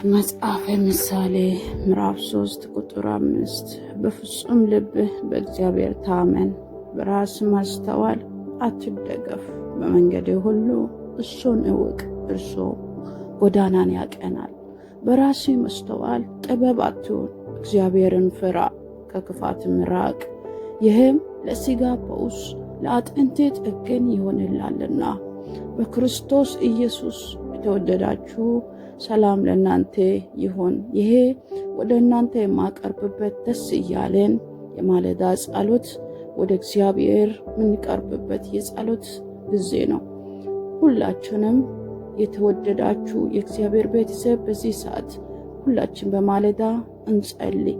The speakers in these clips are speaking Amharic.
መጽሐፈ ምሳሌ ምዕራፍ 3 ቁጥር 5 በፍጹም ልብህ በእግዚአብሔር ታመን፣ በራስ ማስተዋል አትደገፍ። በመንገድህ ሁሉ እርሱን እወቅ፣ እርሱ ጎዳናን ያቀናል። በራስ ማስተዋል ጥበብ አትሁን፣ እግዚአብሔርን ፍራ፣ ከክፋትም ራቅ። ይህም ለሥጋ ፈውስ ለአጥንት ጠግን ይሆንላልና። በክርስቶስ ኢየሱስ የተወደዳችሁ ሰላም ለእናንተ ይሁን። ይሄ ወደ እናንተ የማቀርብበት ደስ እያለን የማለዳ ጸሎት ወደ እግዚአብሔር የምንቀርብበት የጸሎት ጊዜ ነው። ሁላችንም የተወደዳችሁ የእግዚአብሔር ቤተሰብ በዚህ ሰዓት ሁላችን በማለዳ እንጸልይ።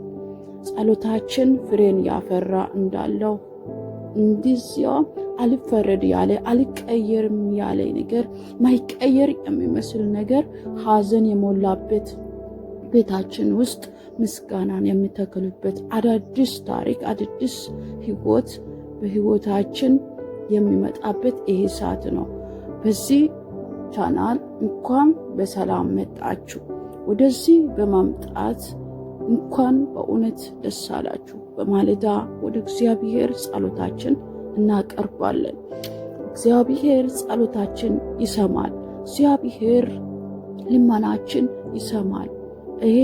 ጸሎታችን ፍሬን ያፈራ እንዳለው እንዲዚያ አልፈረድ ያለ አልቀየርም ያለ ነገር ማይቀየር የሚመስል ነገር ሐዘን የሞላበት ቤታችን ውስጥ ምስጋናን የሚተክሉበት አዳዲስ ታሪክ አዳዲስ ሕይወት በሕይወታችን የሚመጣበት ይሄ ሰዓት ነው። በዚህ ቻናል እንኳን በሰላም መጣችሁ። ወደዚህ በማምጣት እንኳን በእውነት ደስ አላችሁ። በማለዳ ወደ እግዚአብሔር ጸሎታችን እናቀርባለን። እግዚአብሔር ጸሎታችን ይሰማል። እግዚአብሔር ልመናችን ይሰማል። ይሄ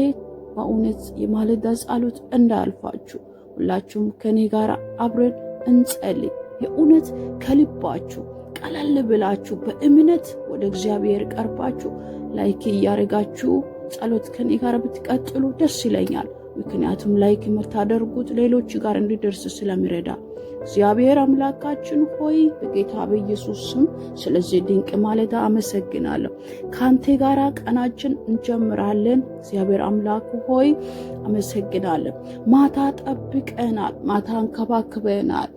በእውነት የማለዳ ጸሎት እንዳያልፋችሁ ሁላችሁም ከኔ ጋር አብረን እንጸልይ። የእውነት ከልባችሁ ቀለል ብላችሁ በእምነት ወደ እግዚአብሔር ቀርባችሁ ላይክ እያደረጋችሁ ጸሎት ከኔ ጋር ብትቀጥሉ ደስ ይለኛል። ምክንያቱም ላይክ የምታደርጉት ሌሎች ጋር እንዲደርስ ስለሚረዳ። እግዚአብሔር አምላካችን ሆይ በጌታ በኢየሱስ ስም ስለዚህ ድንቅ ማለዳ አመሰግናለሁ። ካንተ ጋር ቀናችን እንጀምራለን። እግዚአብሔር አምላክ ሆይ አመሰግናለሁ። ማታ ጠብቀናል፣ ማታ እንከባክበናል።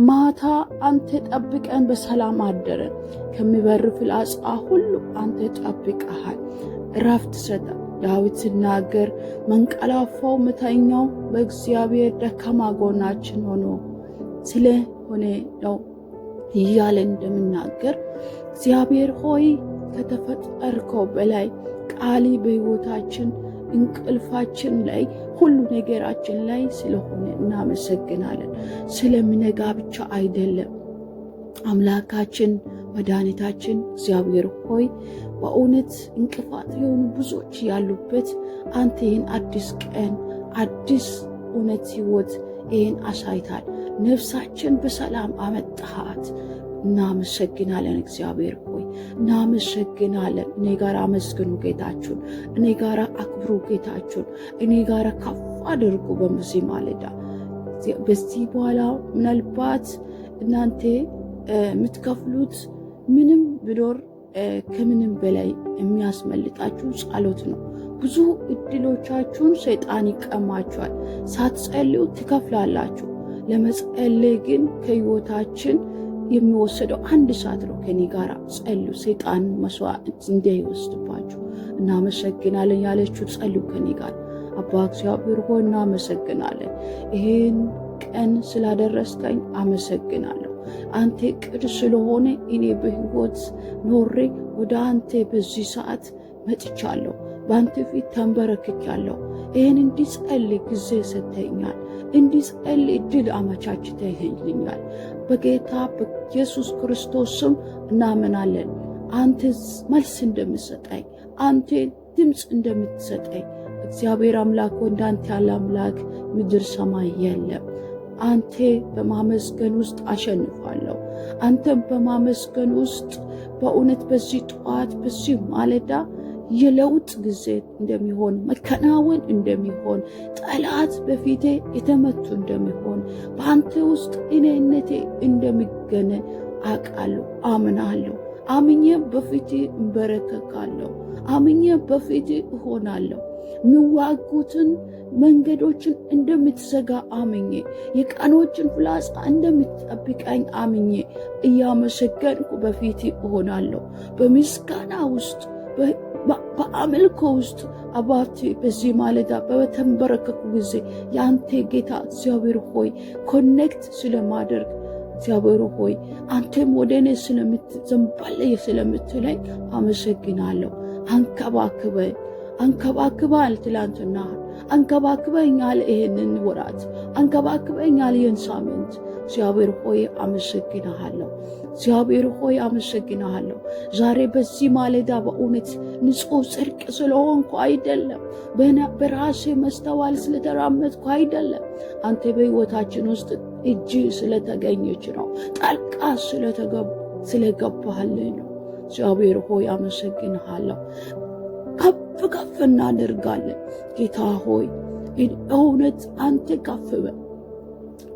ማታ አንተ ጠብቀን በሰላም አደረን። ከሚበር ፍላጻ ሁሉ አንተ ጠብቀሃል፣ እረፍት ሰጠ። ዳዊት ሲናገር መንቀላፋው ምተኛው በእግዚአብሔር ደካማ ጎናችን ሆኖ ስለሆነ ነው እያለ እንደምናገር እግዚአብሔር ሆይ ከተፈጠርከው በላይ ቃሊ በሕይወታችን እንቅልፋችን ላይ ሁሉ ነገራችን ላይ ስለሆነ እናመሰግናለን። ስለሚነጋ ብቻ አይደለም አምላካችን መድኃኒታችን እግዚአብሔር ሆይ በእውነት እንቅፋት የሆኑ ብዙዎች ያሉበት አንተ ይህን አዲስ ቀን አዲስ እውነት ሕይወት ይህን አሳይታል። ነፍሳችን በሰላም አመጣሃት። እናመሰግናለን እግዚአብሔር ሆይ እናመሰግናለን። እኔ ጋር አመስግኑ ጌታችሁን፣ እኔ ጋር አክብሩ ጌታችሁን፣ እኔ ጋር ከፍ አድርጉ። በዚህ ማለዳ በዚህ በኋላ ምናልባት እናንተ የምትከፍሉት ምንም ቢኖር ከምንም በላይ የሚያስመልጣችሁ ጸሎት ነው። ብዙ እድሎቻችሁን ሰይጣን ይቀማችኋል። ሳትጸልዩ ትከፍላላችሁ። ለመጸለይ ግን ከሕይወታችን የሚወሰደው 1 ሰዓት ነው። ከኔ ጋር ጸልዩ፣ ሰይጣን መስዋዕት እንዳይወስድባችሁ። እናመሰግናለን ያለችው ጸልዩ ከኔ ጋር። አባ እግዚአብሔር ሆይ እናመሰግናለን። ይህን ቀን ስላደረስከኝ አመሰግናለሁ። አንተ ቅዱስ ስለሆነ እኔ በሕይወት ኖሬ ወደ አንተ በዚህ ሰዓት መጥቻለሁ። በአንተ ፊት ተንበረክቻለሁ። ይህን እንዲጸልይ ጊዜ ሰጥተኛል። እንዲጸልይ እድል አመቻችተህልኛል። በጌታ በኢየሱስ ክርስቶስ ስም እናምናለን። አንተ መልስ እንደምትሰጠኝ፣ አንተ ድምፅ እንደምትሰጠኝ እግዚአብሔር አምላክ እንዳንተ ያለ አምላክ ምድር ሰማይ የለም። አንተ በማመስገን ውስጥ አሸንፋለሁ። አንተም በማመስገን ውስጥ በእውነት በዚህ ጠዋት በዚህ ማለዳ የለውጥ ጊዜ እንደሚሆን መከናወን እንደሚሆን ጠላት በፊቴ የተመቱ እንደሚሆን በአንተ ውስጥ እኔነቴ እንደሚገነን አውቃለሁ፣ አምናለሁ። አምኜ በፊቴ እንበረከካለሁ። አምኜ በፊቴ እሆናለሁ። የሚዋጉትን መንገዶችን እንደምትዘጋ አምኜ የቀኖችን ፍላጻ እንደምትጠብቀኝ አምኜ እያመሰገንኩ በፊቴ እሆናለሁ። በምስጋና ውስጥ በአምልኮ ውስጥ አባቴ በዚህ ማለዳ በተንበረከኩ ጊዜ የአንተ ጌታ እግዚአብሔር ሆይ ኮኔክት ስለማደርግ እግዚአብሔር ሆይ አንተም ወደ እኔ ዘንበል ስለምትለኝ አመሰግናለሁ። አንከባክበኝ አንከባክባል ትላንትና አንከባክበኛል ይሄንን ወራት አንከባክበኛል ይህን ሳምንት። እግዚአብሔር ሆይ አመሰግናለሁ። እግዚአብሔር ሆይ አመሰግናለሁ። ዛሬ በዚህ ማለዳ በእውነት ንጹህ ጽድቅ ስለሆንኩ አይደለም፣ በራሴ መስተዋል ስለተራመድኩ አይደለም። አንተ በሕይወታችን ውስጥ እጅ ስለተገኘች ነው፣ ጣልቃ ስለገባህልኝ ነው። እግዚአብሔር ሆይ አመሰግናለሁ። ከፍ ከፍ እናደርጋለን። ጌታ ሆይ እውነት አንተ ከፍ በል።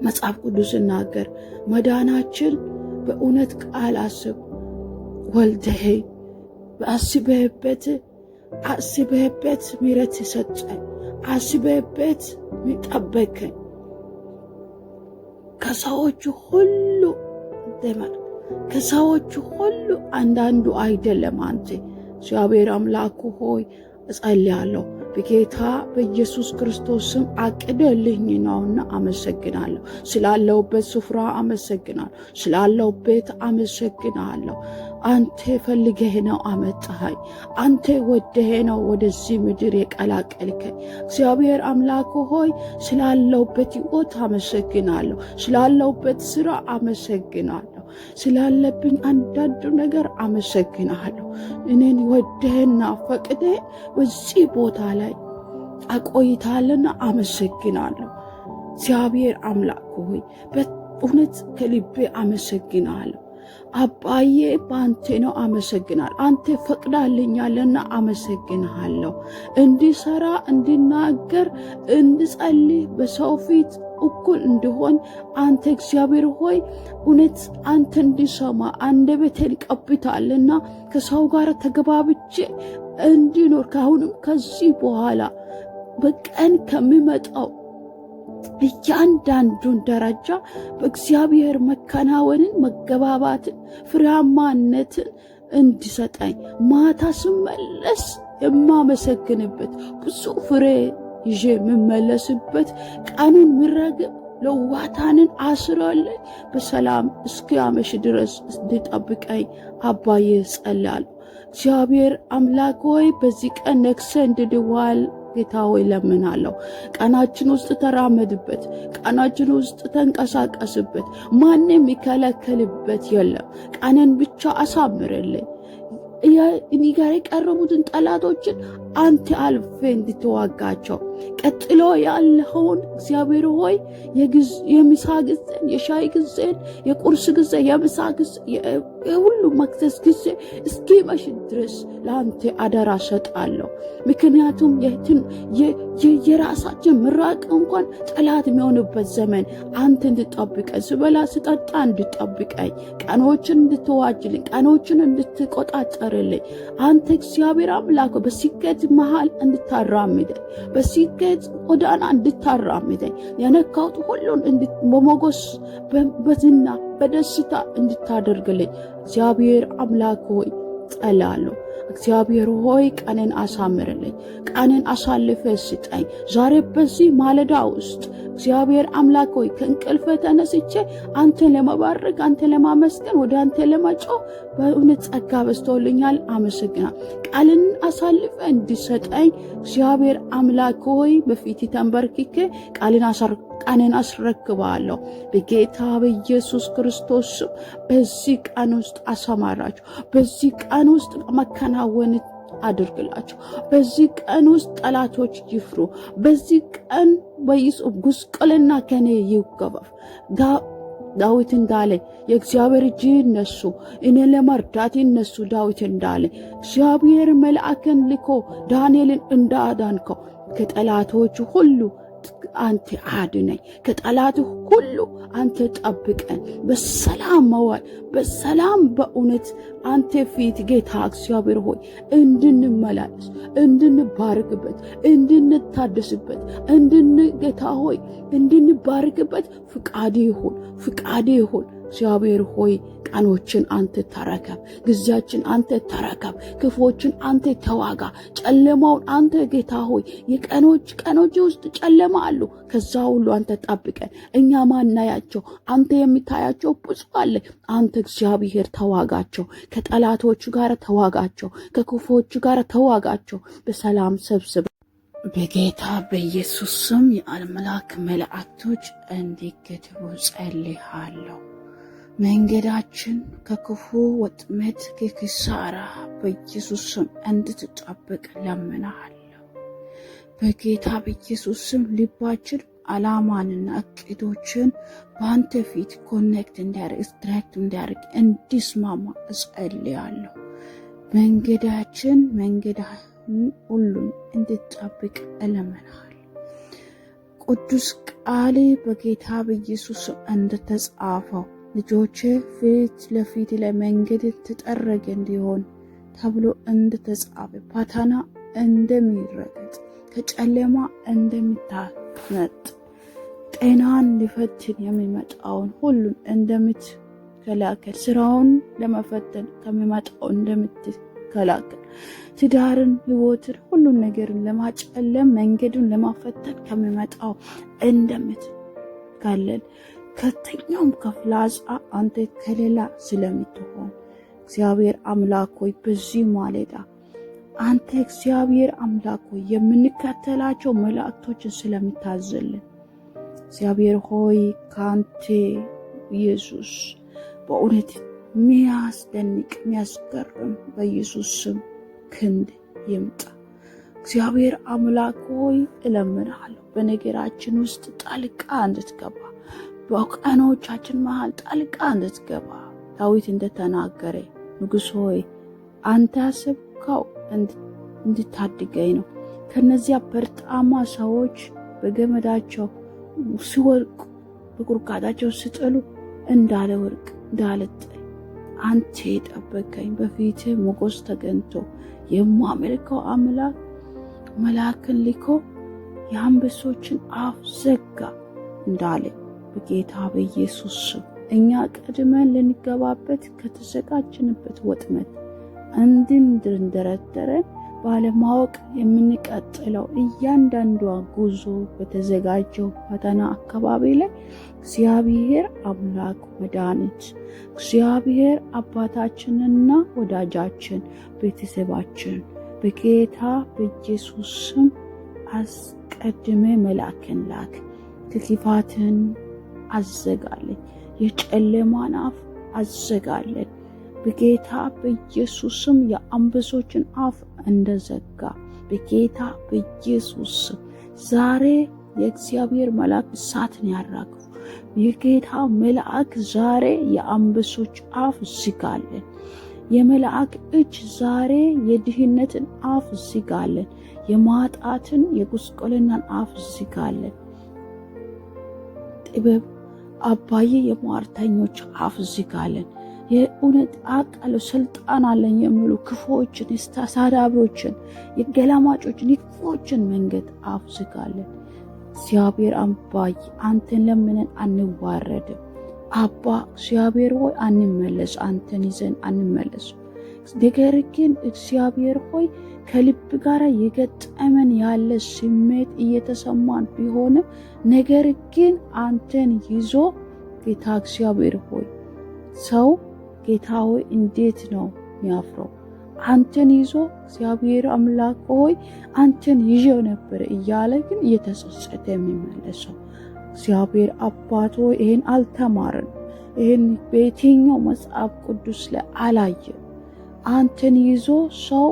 መጽሐፍ ቅዱስ እናገር መዳናችን በእውነት ቃል አስብ ወልደኸኝ አስበህበት ምሕረት ሰጠኝ፣ አስበህበት ጠበከኝ። ከሰዎቹ ሁሉ አንዳንዱ አይደለም አንተ። እግዚአብሔር አምላኩ ሆይ እጸልያለሁ በጌታ በኢየሱስ ክርስቶስ ስም አቅደልኝ ነውና አመሰግናለሁ። ስላለሁበት ስፍራ አመሰግናለሁ። ስላለሁበት አመሰግናለሁ። አንተ ፈልገህ ነው አመጣኸኝ። አንተ ወደህ ነው ወደዚህ ምድር የቀላቀልከኝ። እግዚአብሔር አምላክ ሆይ ስላለሁበት ሕይወት አመሰግናለሁ። ስላለሁበት ስራ አመሰግናለሁ። ስላለብኝ አንዳንዱ ነገር አመሰግናለሁ። እኔን ወደህና ፈቅደህ በዚህ ቦታ ላይ አቆይታልና አመሰግናለሁ። እግዚአብሔር አምላክ ሆይ በእውነት ከልቤ አመሰግናለሁ። አባዬ በአንተ ነው አመሰግናለሁ። አንተ ፈቅዳልኛልና አመሰግናለሁ። እንዲሰራ፣ እንድናገር፣ እንድጸልይ በሰው ፊት እኩል እንድሆን አንተ እግዚአብሔር ሆይ እውነት አንተ እንዲሰማ አንደበቴን ቀብታልና ከሰው ጋር ተገባብቼ እንዲኖር ካሁንም ከዚህ በኋላ በቀን ከሚመጣው እያንዳንዱን ደረጃ በእግዚአብሔር መከናወንን፣ መገባባትን፣ ፍሬያማነትን እንዲሰጠኝ ማታ ስመለስ የማመሰግንበት ብዙ ፍሬ ይዤ የምመለስበት ቀኑን ምረግብ ለዋታንን አስሮልኝ በሰላም እስኪያመሽ ድረስ እንድጠብቀኝ አባዬ ጸልያለሁ። እግዚአብሔር አምላክ ሆይ በዚህ ቀን ነግሰ እንድድዋል ጌታ ሆይ ለምናለሁ። ቀናችን ውስጥ ተራመድበት፣ ቀናችን ውስጥ ተንቀሳቀስበት። ማንም ይከለከልበት የለም። ቀንን ብቻ አሳምርልኝ። እኔ ጋር የቀረቡትን ጠላቶችን አንተ አልፌ እንድትዋጋቸው ቀጥሎ ያለውን እግዚአብሔር ሆይ የምሳ ጊዜን፣ የሻይ ጊዜን፣ የቁርስ ጊዜ፣ የምሳ ጊዜ፣ የሁሉ መክሰስ ጊዜ እስኪመሽ ድረስ ለአንተ አደራ ሰጣለሁ። ምክንያቱም የራሳችን ምራቅ እንኳን ጠላት የሚሆንበት ዘመን አንተ እንድጠብቀኝ፣ ስበላ ስጠጣ እንድጠብቀኝ፣ ቀኖችን እንድትዋጅልኝ፣ ቀኖችን እንድትቆጣጠርልኝ አንተ እግዚአብሔር አምላክ በስኬት መሃል እንድታራምደኝ፣ በስኬት ጎዳና እንድታራምደኝ፣ የነካሁት ሁሉን በሞገስ በዝና በደስታ እንድታደርግልኝ እግዚአብሔር አምላክ ሆይ ጸልያለሁ። እግዚአብሔር ሆይ ቀንን አሳምርልኝ፣ ቀንን አሳልፈ ስጠኝ። ዛሬ በዚህ ማለዳ ውስጥ እግዚአብሔር አምላክ ሆይ ከእንቅልፍ ተነስቼ አንተን ለመባረክ፣ አንተን ለማመስገን፣ ወደ አንተ ለመጮህ በእውነት ጸጋ በዝቶልኛል። አመሰግናለሁ። ቃልን አሳልፈ እንዲሰጠኝ እግዚአብሔር አምላክ ሆይ በፊት ተንበርክኬ ቀንን አስረክባለሁ። በጌታ በኢየሱስ ክርስቶስ በዚህ ቀን ውስጥ አሰማራችሁ። በዚህ ቀን ውስጥ መከናወን አድርግላችሁ። በዚህ ቀን ውስጥ ጠላቶች ይፍሩ። በዚህ ቀን ጉስቁልና ከኔ ይገፈፍ። ዳዊት እንዳለ የእግዚአብሔር እጅ ይነሱ፣ እኔን ለመርዳት ይነሱ። ዳዊት እንዳለ እግዚአብሔር መልአክን ልኮ ዳንኤልን እንዳዳንከው ከጠላቶች ሁሉ አንተ አድነኝ፣ ከጠላት ሁሉ አንተ ጠብቀን። በሰላም መዋል፣ በሰላም በእውነት አንተ ፊት ጌታ እግዚአብሔር ሆይ እንድንመላለስ፣ እንድንባርክበት፣ እንድንታደስበት፣ ጌታ ሆይ እንድንባርክበት ፍቃድ ይሁን፣ ፍቃድ ይሁን። እግዚአብሔር ሆይ ቀኖችን አንተ ተረከብ፣ ጊዜያችን አንተ ተረከብ፣ ክፎችን አንተ ተዋጋ፣ ጨለማውን አንተ ጌታ ሆይ ቀኖች ውስጥ ጨለማ አሉ፣ ከዛ ሁሉ አንተ ጠብቀን። እኛ ማናያቸው አንተ የሚታያቸው ብዙ አለ። አንተ እግዚአብሔር ተዋጋቸው፣ ከጠላቶቹ ጋር ተዋጋቸው፣ ከክፎቹ ጋር ተዋጋቸው፣ በሰላም ሰብስብ። በጌታ በኢየሱስ ስም የአምላክ መላእክቶች እንዲገድቡ ጸልያለሁ። መንገዳችን ከክፉ ወጥመድ ከኪሳራ በኢየሱስ ስም እንድትጠብቅ ለምናለሁ። በጌታ በኢየሱስ ስም ልባችን ዓላማንና እቅዶችን በአንተ ፊት ኮኔክት እንዲያደርግ እንዲስማማ እጸልያለሁ። መንገዳችን ሁሉን እንድትጠብቅ እለምናለሁ። ቅዱስ ቃል በጌታ በኢየሱስ እንደተጻፈው ልጆች ፊት ለፊት ለመንገድ ተጠረገ እንዲሆን ተብሎ እንደተጻፈ ፈተና እንደሚረገጥ ከጨለማ እንደምታነጥ ጤናን ሊፈትን የሚመጣውን ሁሉን እንደምትከላከል ስራውን ለመፈተን ከሚመጣው እንደምትከላከል ትዳርን፣ ህይወትን፣ ሁሉን ነገርን ለማጨለም መንገዱን ለማፈተን ከሚመጣው እንደምትከለል ከተኛውም ከፍላጻ አንተ ከሌላ ስለምትሆን እግዚአብሔር አምላክ ሆይ በዚህ ማለዳ አንተ እግዚአብሔር አምላክ ሆይ የምንከተላቸው መላእክቶችን ስለምታዘልን እግዚአብሔር ሆይ ካንተ ኢየሱስ በእውነት ሚያስደንቅ ሚያስገርም በኢየሱስ ስም ክንድ ይምጣ። እግዚአብሔር አምላክ ሆይ እለምናለሁ በነገራችን ውስጥ ጣልቃ እንድትገባ፣ በቀኖቻችን መሃል ጣልቃ እንድትገባ። ዳዊት እንደተናገረ ንጉሥ ሆይ አንተ ያሰብከው እንድታድገኝ ነው። ከነዚያ በርጣማ ሰዎች በገመዳቸው ሲወርቁ በቁርቃዳቸው ሲጥሉ እንዳለ ወርቅ እንዳልጥል አንተ የጠበቀኝ በፊት ሞገስ ተገኝቶ የማመልከው አምላክ መልአክን ልኮ የአንበሶችን አፍ ዘጋ እንዳለ በጌታ በኢየሱስ ስም እኛ ቀድመን ልንገባበት ከተዘጋጀንበት ወጥመድ እንድንደረደረን ባለማወቅ የምንቀጥለው እያንዳንዷ ጉዞ በተዘጋጀው ፈተና አካባቢ ላይ እግዚአብሔር አምላክ መድኃኒት፣ እግዚአብሔር አባታችንና ወዳጃችን፣ ቤተሰባችን በጌታ በኢየሱስ ስም አስቀድሜ መልአክን ላክ። ክፋትን አዘጋለን፣ የጨለማን አፍ አዘጋለን። በጌታ በኢየሱስ ስም የአንበሶችን አፍ እንደዘጋ በጌታ በኢየሱስ ስም ዛሬ የእግዚአብሔር መልአክ እሳትን ያራግፉ። የጌታ መልአክ ዛሬ የአንበሶች አፍ ዝጋለን። የመልአክ እጅ ዛሬ የድህነትን አፍ ዝጋለን። የማጣትን የጉስቁልናን አፍ ዝጋለን። ጥበብ አባዬ የሟርተኞች አፍ ዝጋለን። የእውነት አቃለው ስልጣን አለኝ የሚሉ ክፉዎችን፣ ተሳዳቢዎችን፣ የገላማጮችን፣ የክፉዎችን መንገድ አፍ ዝጋለን። እግዚአብሔር አባዬ አንተን ለምነን አንዋረድም። አባ እግዚአብሔር ሆይ አንመለስ፣ አንተን ይዘን አንመለስ። ነገር ግን እግዚአብሔር ሆይ ከልብ ጋር የገጠመን ያለ ስሜት እየተሰማን ቢሆንም ነገር ግን አንተን ይዞ ጌታ እግዚአብሔር ሆይ ሰው ጌታ ሆይ እንዴት ነው የሚያፍረው? አንተን ይዞ እግዚአብሔር አምላክ ሆይ አንተን ይዤው ነበር እያለ ግን እየተጸጸተ የሚመለሰው እግዚአብሔር አባት ሆይ ይህን አልተማርን። ይህን በየትኛው መጽሐፍ ቅዱስ ላይ አላየን። አንተን ይዞ ሰው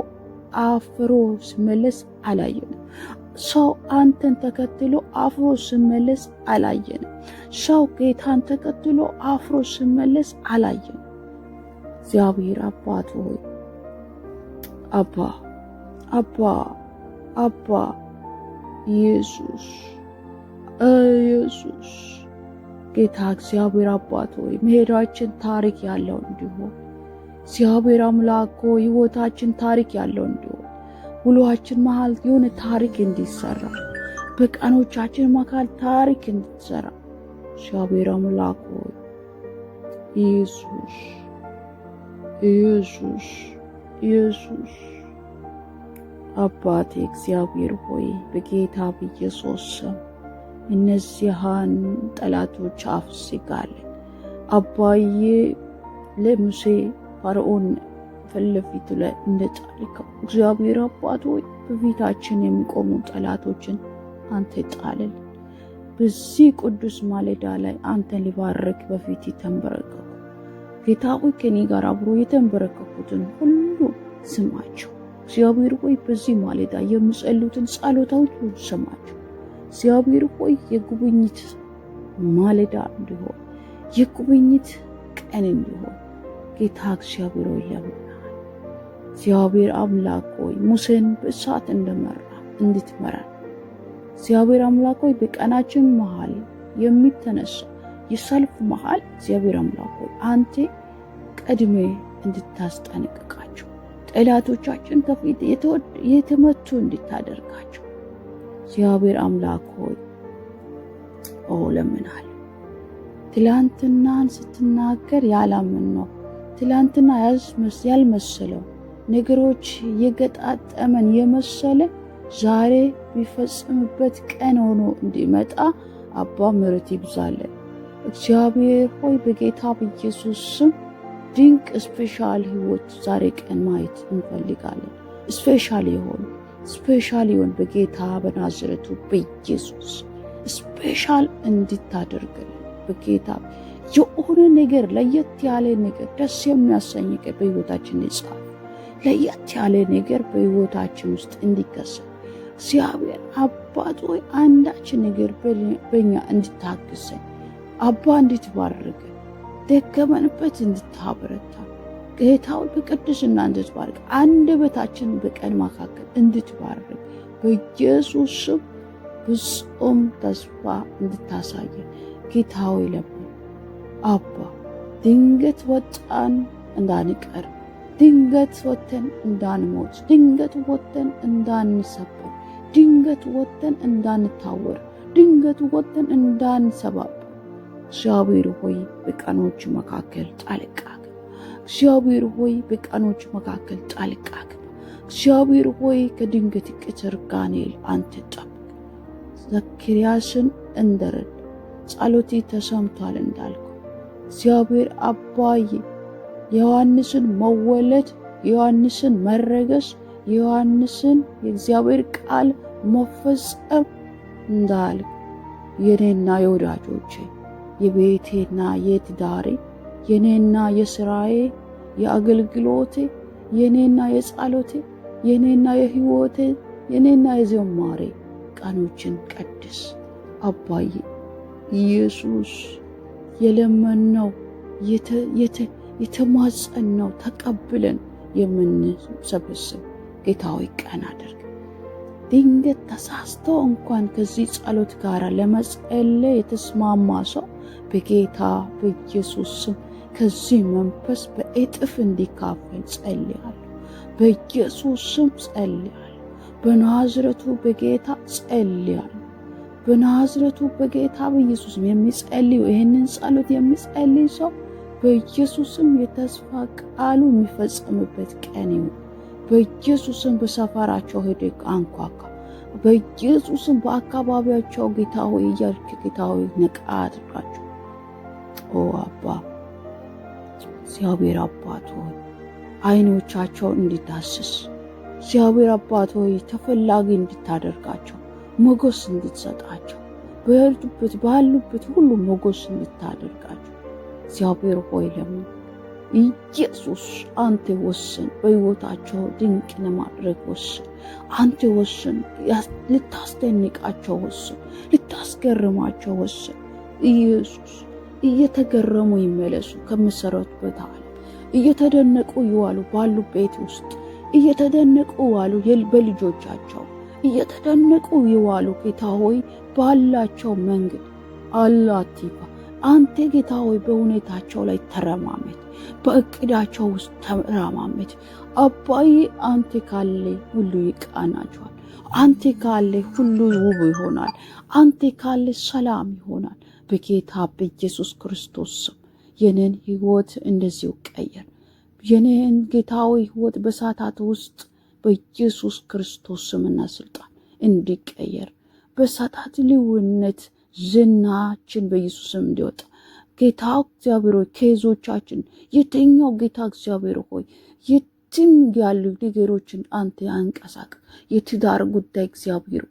አፍሮ ሲመለስ አላየንም። ሰው አንተን ተከትሎ አፍሮ ሲመለስ አላየንም። ሰው ጌታን ተከትሎ አፍሮ ሲመለስ አላየንም። እግዚአብሔር አባት ሆይ አባ ኢየሱስ ጌታ እግዚአብሔር አባት ሆይ መሄዳችን ታሪክ ያለው እንዲሆን እግዚአብሔር አምላክ ሆይ ሕይወታችን ታሪክ ያለው እንዲሆን ውሏችን መሃል የሆነ ታሪክ እንዲሰራ በቀኖቻችን መካከል ታሪክ እንዲሰራ እግዚአብሔር አምላክ ሆይ ኢየሱስ ኢየሱስ ኢየሱስ አባቴ እግዚአብሔር ሆይ በጌታ በኢየሱስ ስም እነዚያን ጠላቶች አፍስጋለን። አባዬ ለሙሴ ፈርዖን ፊት ላይ እንደጣልከው እግዚአብሔር አባት ሆይ በፊታችን የሚቆሙ ጠላቶችን አንተ ጣልል። በዚህ ቅዱስ ማለዳ ላይ አንተን ሊባርክ በፊት ተንበረከኩ። ጌታ ሆይ ከኔ ጋር አብሮ የተንበረከኩትን ሁሉ ስማቸው። እግዚአብሔር ሆይ በዚህ ማለዳ የሚጸልዩትን ጸሎቶች ሁሉ ስማቸው። እግዚአብሔር ሆይ የጉብኝት ማለዳ እንዲሆን የጉብኝት ቀን እንዲሆን ጌታ እግዚአብሔር ሆይ ለምናል። እግዚአብሔር አምላክ ሆይ ሙሴን በእሳት እንደመራ እንድትመራን እግዚአብሔር አምላክ ሆይ በቀናችን መሃል የሚተነሳ የሰልፍ መሃል እግዚአብሔር አምላክ ሆይ አንተ ቀድሜ እንድታስጠነቅቃቸው ጠላቶቻችን ከፊት የተመቱ እንድታደርጋቸው እግዚአብሔር አምላክ ሆይ ለምናል። ትላንትናን ስትናገር ያላመነው ትላንትና ያልመሰለው ነገሮች የገጣጠመን የመሰለ ዛሬ ቢፈጽምበት ቀን ሆኖ እንዲመጣ አባ ምሕረት ይብዛለን። እግዚአብሔር ሆይ በጌታ በኢየሱስ ስም ድንቅ ስፔሻል ህይወት ዛሬ ቀን ማየት እንፈልጋለን። ስፔሻል ይሆን በጌታ በናዝሬቱ በኢየሱስ ስፔሻል እንድታደርግልን በጌታ የሆነ ነገር ለየት ያለ ነገር ደስ የሚያሰኝ ነገር በህይወታችን ይጻፍ። ለየት ያለ ነገር በህይወታችን ውስጥ እንዲከሰት እግዚአብሔር አባት ሆይ አንዳች ነገር በእኛ እንድታግዘን አባ እንድትባርክ ደከመንበት እንድታበረታ ጌታ ሆይ በቅድስና እንድትባርክ አንደበታችን በቀን መካከል እንድትባርክ በኢየሱስ ስም ፍጹም ተስፋ እንድታሳየን ጌታ ሆይ ለምን አባ ድንገት ወጣን እንዳንቀር ድንገት ወተን እንዳንሞት ድንገት ወተን እንዳንሰበር ድንገት ወተን እንዳንታወር ድንገት ወተን እንዳንሰባበር እግዚአብሔር ሆይ በቀኖች መካከል ጣልቃ ግባ። እግዚአብሔር ሆይ በቀኖች መካከል ጣልቃ ግባ። እግዚአብሔር ሆይ ከድንገት ቅትር ጋኔል አንተ ጠብቅ። ዘካርያስን እንደረድ ጸሎቴ ተሰምቷል እንዳልኩ እግዚአብሔር አባዬ የዮሐንስን መወለድ የዮሐንስን መረገስ የዮሐንስን የእግዚአብሔር ቃል መፈጸም እንዳልክ የኔና የወዳጆቼ የቤቴና የትዳሬ የኔና የስራዬ የአገልግሎቴ የኔና የጸሎቴ የኔና የህይወቴ የኔና የዘማሬ ቀኖችን ቀድስ አባዬ ኢየሱስ የለመነው የተማጸነው ተቀብለን የምንሰበስብ ጌታ ሆይ ቀን አድርግ። ድንገት ተሳስቶ እንኳን ከዚህ ጸሎት ጋር ለመጸለይ የተስማማ ሰው በጌታ በኢየሱስ ስም ከዚህ መንፈስ በእጥፍ እንዲካፈል ጸልያለሁ። በኢየሱስ ስም ጸልያለሁ። በናዝሬቱ በጌታ ጸልያለሁ። በናዝሬቱ በጌታ በኢየሱስ የሚጸልዩ ይህንን ጸሎት የሚጸልይ ሰው በኢየሱስም የተስፋ ቃሉ የሚፈጸምበት ቀን ይሁን። በኢየሱስም በሰፈራቸው ሄደህ አንኳኳ። በኢየሱስም በአካባቢያቸው ጌታ ሆይ እያልክ ጌታ ሆይ ነቃ አድርጋቸው። አባ እግዚአብሔር አባት ሆይ አይኖቻቸውን እንዲዳስስ እግዚአብሔር አባት ሆይ ተፈላጊ እንድታደርጋቸው ሞገስ እንድትሰጣቸው ባሉበት ሁሉ ሞገስ እንድታደርጋቸው እግዚአብሔር ሆይ ለምን ኢየሱስ አንተ ወስን። በሕይወታቸው ድንቅ ለማድረግ ወስን። አንተ ወስን። ልታስደንቃቸው ወስን። ልታስገርማቸው ወስን። ኢየሱስ እየተገረሙ ይመለሱ ከመሰረቱበት ዓለም እየተደነቁ ይዋሉ። ባሉ ቤት ውስጥ እየተደነቁ ይዋሉ። በልጆቻቸው እየተደነቁ ይዋሉ። ጌታ ሆይ ባላቸው መንገድ አላቲፋ አንተ ጌታ ሆይ በሁኔታቸው ላይ ተረማመድ። በእቅዳቸው ውስጥ ተረማመድ። አባዬ አንተ ካለ ሁሉ ይቃናቸዋል። አንተ ካለ ሁሉ ውብ ይሆናል። አንተ ካለ ሰላም ይሆናል። በጌታ በኢየሱስ ክርስቶስ ስም የኔን ህይወት እንደዚሁ ቀይር። የኔን ጌታዊ ህይወት በሰዓታት ውስጥ በኢየሱስ ክርስቶስ ስምና ስልጣን እንዲቀየር በሰዓታት ልዩነት ዝናችን በኢየሱስ ስም እንዲወጣ ጌታ እግዚአብሔር ሆይ ኬዞቻችን የትኛው ጌታ እግዚአብሔር ሆይ የትም ያሉ ነገሮችን አንተ አንቀሳቅስ። የትዳር ጉዳይ እግዚአብሔር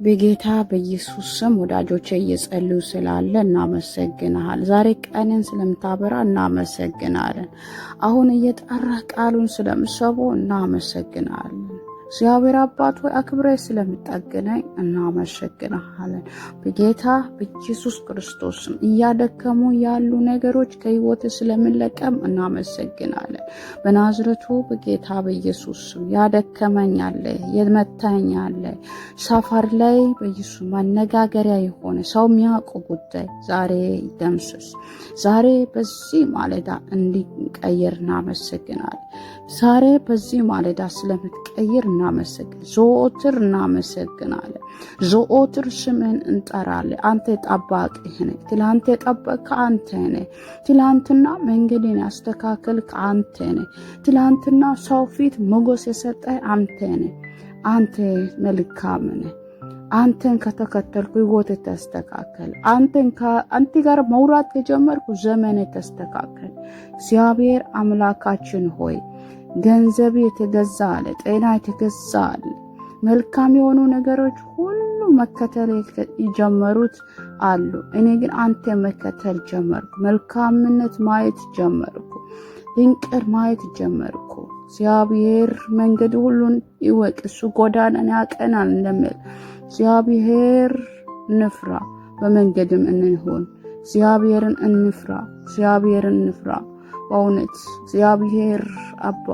በጌታ በኢየሱስ ስም ወዳጆቼ እየጸልዩ ስላለ እናመሰግናለን። ዛሬ ቀንን ስለምታበራ እናመሰግናለን። አሁን እየጠራ ቃሉን ስለምሰቡ እናመሰግናለን። እግዚአብሔር አባት ሆይ አክብረ ስለምጠግነኝ እናመሰግናለን። በጌታ በኢየሱስ ክርስቶስ እያደከሙ ያሉ ነገሮች ከህይወት ስለምለቀም እናመሰግናለን። በናዝሬቱ በጌታ በኢየሱስ ያደከመኛለ የመታኛለ ሰፈር ላይ በኢየሱስ መነጋገሪያ የሆነ ሰው የሚያውቁ ጉዳይ ዛሬ ደምስስ። ዛሬ በዚህ ማለዳ እንዲቀየር እናመሰግናለን። ዛሬ በዚህ ማለዳ ስለምትቀይር እናመሰግን። ዘወትር እናመሰግናለን። ዘወትር ስምን እንጠራለን። አንተ ጠባቂህ ነህ። ትላንት የጠበቅህ አንተ ነህ። ትላንትና መንገድን ያስተካከልክ አንተ ነህ። ትላንትና ሰው ፊት ሞገስ የሰጠህ አንተ ነህ። አንተ መልካም ነህ። አንተን ከተከተልኩ ህይወት ተስተካከል። አንተ ጋር መውራት ከጀመርኩ ዘመን ተስተካከል። እግዚአብሔር አምላካችን ሆይ ገንዘብ የተገዛ አለ፣ ጤና የተገዛ አለ፣ መልካም የሆኑ ነገሮች ሁሉ መከተል የጀመሩት አሉ። እኔ ግን አንተ መከተል ጀመርኩ። መልካምነት ማየት ጀመርኩ። ድንቅር ማየት ጀመርኩ። እግዚአብሔር መንገድ ሁሉን ይወቅ፣ እሱ ጎዳናን ያቀናል እንደሚል እግዚአብሔር እንፍራ፣ በመንገድም እንሆን። እግዚአብሔርን እንፍራ፣ እግዚአብሔርን እንፍራ። በእውነት እግዚአብሔር አባ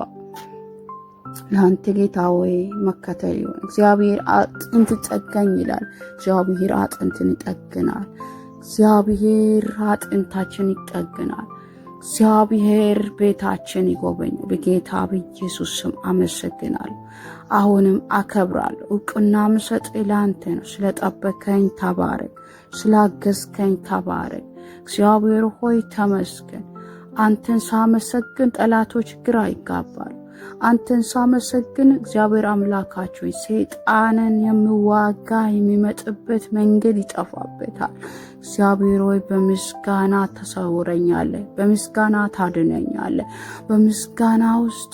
ለአንተ ጌታ ሆይ መከተል ይሁን። እግዚአብሔር አጥንት ጠጋኝ ይላል። እግዚአብሔር አጥንትን ይጠግናል። እግዚአብሔር አጥንታችን ይጠግናል። እግዚአብሔር ቤታችን ይጎበኝ። በጌታ በኢየሱስ ስም አመሰግናለሁ። አሁንም አከብራለሁ። እውቅና ምሰጥ ለአንተ ነው። ስለጠበከኝ ተባረክ፣ ስላገዝከኝ ተባረክ። እግዚአብሔር ሆይ ተመስገን። አንተን ሳመሰግን ጠላቶች ግራ ይጋባሉ። አንተን ሳመሰግን እግዚአብሔር አምላካችን ሰይጣንን የሚዋጋ የሚመጥበት መንገድ ይጠፋበታል። እግዚአብሔር ሆይ በምስጋና ተሰውረኛለህ፣ በምስጋና ታድነኛለህ። በምስጋና ውስጥ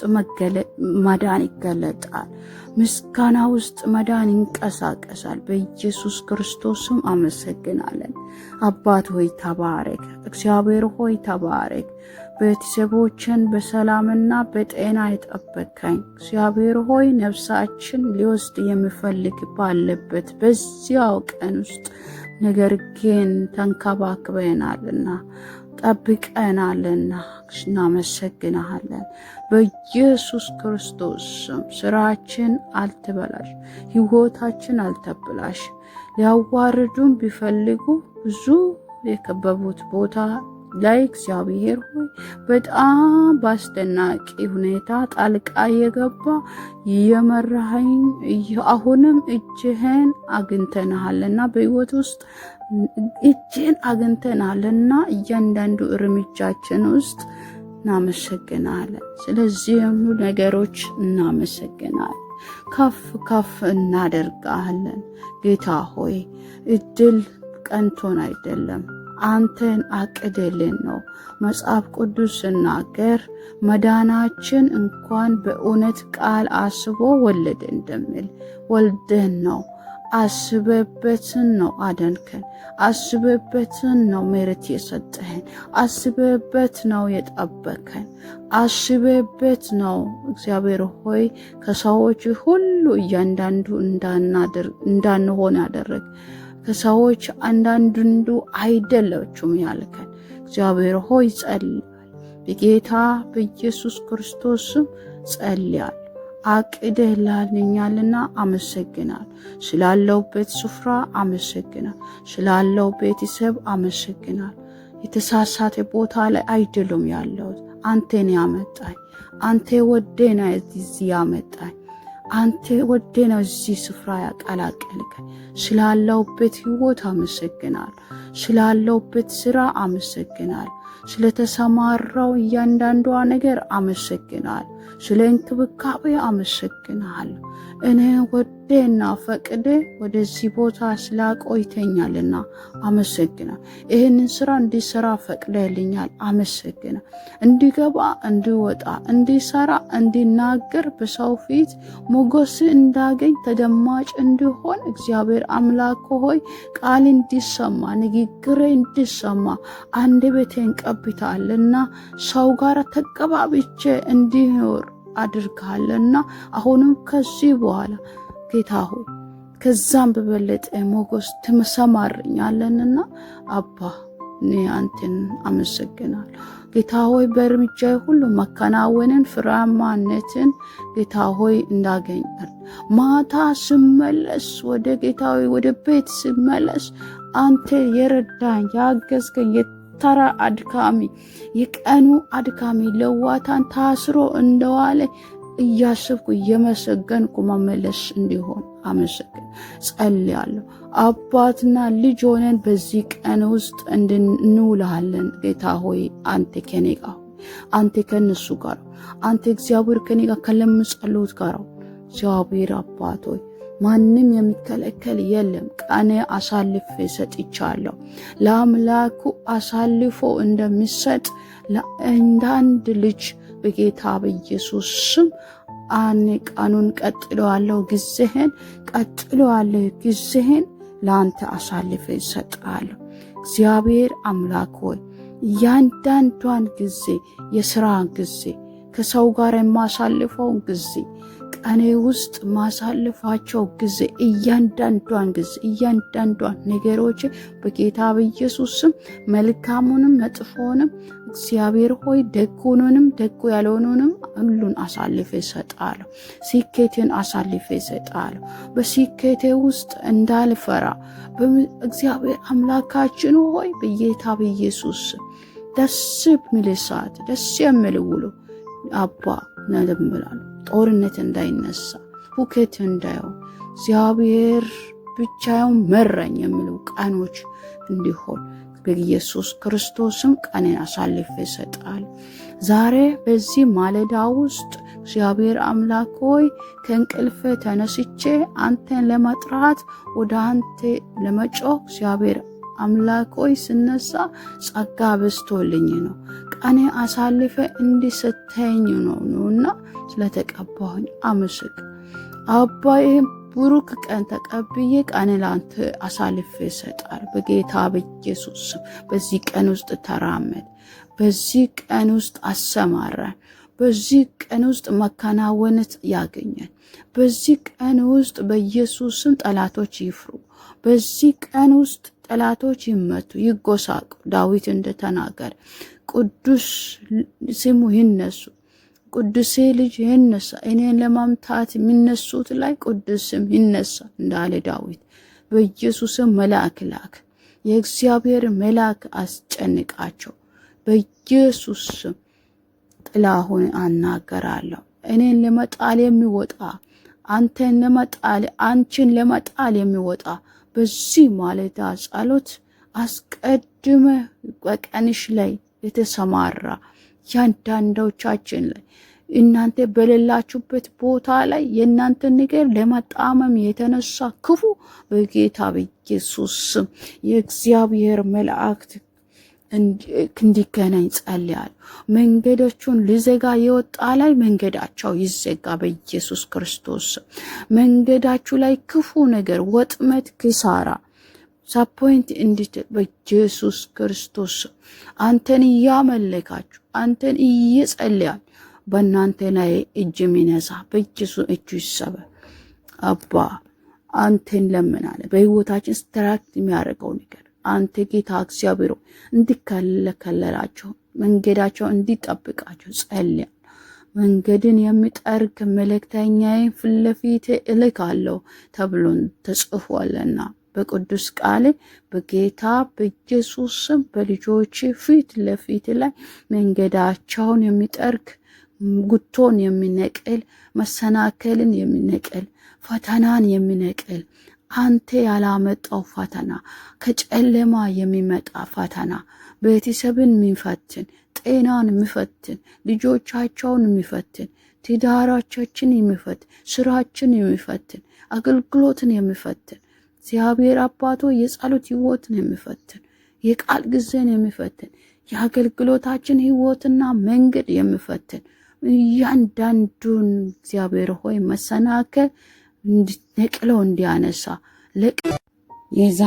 መዳን ይገለጣል። ምስጋና ውስጥ መዳን ይንቀሳቀሳል። በኢየሱስ ክርስቶስም አመሰግናለን። አባት ሆይ ተባረክ። እግዚአብሔር ሆይ ተባረክ። ቤተሰቦችን በሰላምና በጤና የጠበቀኝ እግዚአብሔር ሆይ ነፍሳችን ሊወስድ የሚፈልግ ባለበት በዚያው ቀን ውስጥ ነገር ግን ተንከባክበናልና ጠብቀናልና እናመሰግናለን። በኢየሱስ ክርስቶስ ስም ስራችን አልተበላሽ፣ ህይወታችን አልተበላሽ። ሊያዋርዱን ቢፈልጉ ብዙ የከበቡት ቦታ ላይ እግዚአብሔር ሆይ በጣም በአስደናቂ ሁኔታ ጣልቃ የገባ የመራኸኝ አሁንም እጅህን አግኝተናልና በህይወት ውስጥ እጅህን አግኝተናልና እያንዳንዱ እርምጃችን ውስጥ እናመሰግናለን። ስለዚህ ሁሉ ነገሮች እናመሰግናለን። ከፍ ከፍ እናደርጋለን። ጌታ ሆይ እድል ቀንቶን አይደለም፣ አንተን አቅደልን ነው። መጽሐፍ ቅዱስ ሲናገር መዳናችን እንኳን በእውነት ቃል አስቦ ወለደ እንደሚል ወልደን ነው። አስበበትን ነው አዳንከን። አስበበትን ነው ምሕረት የሰጠህን። አስበበት ነው የጠበከን። አስበበት ነው እግዚአብሔር ሆይ ከሰዎች ሁሉ እያንዳንዱ እንዳንሆን ያደረግ ከሰዎች አንዳንዱ አይደለችም ያልከን እግዚአብሔር ሆይ ጸልያል። በጌታ በኢየሱስ ክርስቶስ ስም ጸልያል። አቅደህልኛልና አመሰግናል። ስላለውበት ስፍራ አመሰግናል። ስላለው ቤተሰብ አመሰግናል። የተሳሳተ ቦታ ላይ አይደለም ያለሁት። አንተን ያመጣኝ አንተ ወደና እዚህ ያመጣኝ አንተ ወደና እዚህ ስፍራ ያቀላቀልከኝ። ስላለውበት ህይወት አመሰግናል። ስላለውበት ስራ አመሰግናል። ስለተሰማራው እያንዳንዷ ነገር አመሰግናለሁ። ስለ እንክብካቤ አመሰግናለሁ። እኔ ወደና ፈቅደ ወደዚህ ቦታ ስላቆይተኛልና አመሰግናለሁ። ይህንን ስራ እንዲሰራ ፈቅደልኛል፣ አመሰግናለሁ። እንዲገባ፣ እንዲወጣ፣ እንዲሰራ፣ እንዲናገር፣ በሰው ፊት ሞገስ እንዳገኝ፣ ተደማጭ እንዲሆን እግዚአብሔር አምላክ ሆይ ቃል እንዲሰማ፣ ንግግሬ እንዲሰማ አንደበቴን ቀብታልና ሰው ጋር ተቀባብቼ እንዲኖር አድርጋለና አሁንም ከዚህ በኋላ ጌታ ሆይ ከዛም በበለጠ ሞገስ ትሰማርኛለንና አባ እኔ አንተን አመሰግናለሁ። ጌታ ሆይ በእርምጃዬ ሁሉ መከናወንን፣ ፍሬያማነትን ጌታ ሆይ እንዳገኛል። ማታ ስመለስ ወደ ጌታ ሆይ ወደ ቤት ስመለስ አንተ የረዳኝ ያገዝከኝ ተራ አድካሚ የቀኑ አድካሚ ለዋታን ታስሮ እንደዋለ እያሰብኩ እየመሰገንኩ መመለስ እንዲሆን አመሰግን ጸልያለሁ። አባትና ልጅ ሆነን በዚህ ቀን ውስጥ እንውላለን። ጌታ ሆይ አንተ ከኔ ጋር፣ አንተ ከነሱ ጋር፣ አንተ እግዚአብሔር ከኔ ጋር ከለምጸሉት ጋር እግዚአብሔር አባት ሆይ ማንም የሚከለከል የለም። ቀኔ አሳልፌ ሰጥቻለሁ። ለአምላኩ አሳልፎ እንደሚሰጥ ለአንድ ልጅ በጌታ በኢየሱስ ስም አኔ ቀኑን ቀጥለዋለሁ፣ ጊዜህን ለአንተ አሳልፌ ሰጣለሁ። እግዚአብሔር አምላክ ሆይ እያንዳንዷን ጊዜ፣ የሥራ ጊዜ፣ ከሰው ጋር የማሳልፈውን ጊዜ፣ ቀኔ ውስጥ ማሳልፋቸው ጊዜ፣ እያንዳንዷን ነገሮች በጌታ በኢየሱስ ስም መልካሙንም መጥፎንም እግዚአብሔር ሆይ ደጉንም ደጉ ያልሆኑንም ሁሉን አሳልፌ እሰጣለሁ። ስኬትን አሳልፌ እሰጣለሁ። በስኬቴ ውስጥ እንዳልፈራ እግዚአብሔር አምላካችን ሆይ በጌታ በኢየሱስ ደስ የሚል ሰዓት፣ ደስ የሚል ውሎ አባ ነደምላል። ጦርነት እንዳይነሳ፣ ሁከት እንዳይሆን እግዚአብሔር ብቻውን መረኝ የሚሉ ቀኖች እንዲሆን በኢየሱስ ክርስቶስም ቀኔን አሳልፌ እሰጣለሁ። ዛሬ በዚህ ማለዳ ውስጥ እግዚአብሔር አምላክ ሆይ ከእንቅልፌ ተነስቼ አንተን ለመጥራት ወደ አንተ ለመጮህ እግዚአብሔር አምላክ ሆይ ስነሳ ጸጋ በዝቶልኝ ነው። ቀኔ አሳልፌ እንዲሰጠኝ ነውና ስለተቀባሁኝ አመስግን አባዬ። ብሩክ ቀን ተቀብዬ ቀን ላንተ አሳልፌ እሰጣለሁ። በጌታ በኢየሱስ በዚህ ቀን ውስጥ ተራመድ፣ በዚህ ቀን ውስጥ አሰማራን፣ በዚህ ቀን ውስጥ መከናወነት ያገኛል። በዚህ ቀን ውስጥ በኢየሱስም ጠላቶች ይፍሩ። በዚህ ቀን ውስጥ ጠላቶች ይመቱ፣ ይጎሳቁ። ዳዊት እንደተናገረ ቅዱስ ስሙ ይነሱ፣ ቅዱሴ ልጅ ይነሳ፣ እኔን ለማምታት የሚነሱት ላይ ቅዱስም ይነሳ እንዳለ ዳዊት በኢየሱስም መልአክ ላክ፣ የእግዚአብሔር መልአክ አስጨንቃቸው። በኢየሱስም ጥላሁን አናገራለሁ። እኔን ለመጣል የሚወጣ አንቺን ለመጣል የሚወጣ በዚህ ማለዳ ጸሎት አስቀድመ በቀንሽ ላይ የተሰማራ ያንዳንዶቻችን ላይ እናንተ በሌላችሁበት ቦታ ላይ የእናንተን ነገር ለማጣመም የተነሳ ክፉ በጌታ በኢየሱስ ስም የእግዚአብሔር መላእክት እንዲገናኝ ጸልያለሁ። መንገዶቹን ሊዘጋ የወጣ ላይ መንገዳቸው ይዘጋ በኢየሱስ ክርስቶስ። መንገዳችሁ ላይ ክፉ ነገር፣ ወጥመት፣ ክሳራ ሳፖይንት እንዲትል በኢየሱስ ክርስቶስ አንተን እያመለካችሁ አንተን እየጸለያል በእናንተ ላይ እጅ የሚነሳ በኢየሱስ እጁ ይሰበር። አባ አንተን ለምናለ በህይወታችን ስትራክት የሚያደርገው ነገር አንተ ጌታ እግዚአብሔር እንዲከለከላቸው መንገዳቸው እንዲጠብቃቸው ጸልያል። መንገድን የሚጠርግ መልእክተኛዬን ፊት ለፊት እልካለሁ ተብሎ ተጽፏልና በቅዱስ ቃል በጌታ በኢየሱስ ስም በልጆች ፊት ለፊት ላይ መንገዳቸውን የሚጠርግ ጉቶን የሚነቅል መሰናከልን የሚነቅል ፈተናን የሚነቅል አንተ ያላመጣው ፈተና፣ ከጨለማ የሚመጣ ፈተና ቤተሰብን የሚፈትን፣ ጤናን የሚፈትን፣ ልጆቻቸውን የሚፈትን፣ ትዳራቻችን የሚፈትን፣ ስራችን የሚፈትን፣ አገልግሎትን የሚፈትን እግዚአብሔር አባቶ የጸሎት ህይወትን የሚፈትን፣ የቃል ጊዜን የሚፈትን፣ የአገልግሎታችን ህይወትና መንገድ የሚፈትን እያንዳንዱን እግዚአብሔር ሆይ መሰናከል ነቅለው እንዲያነሳ የዛ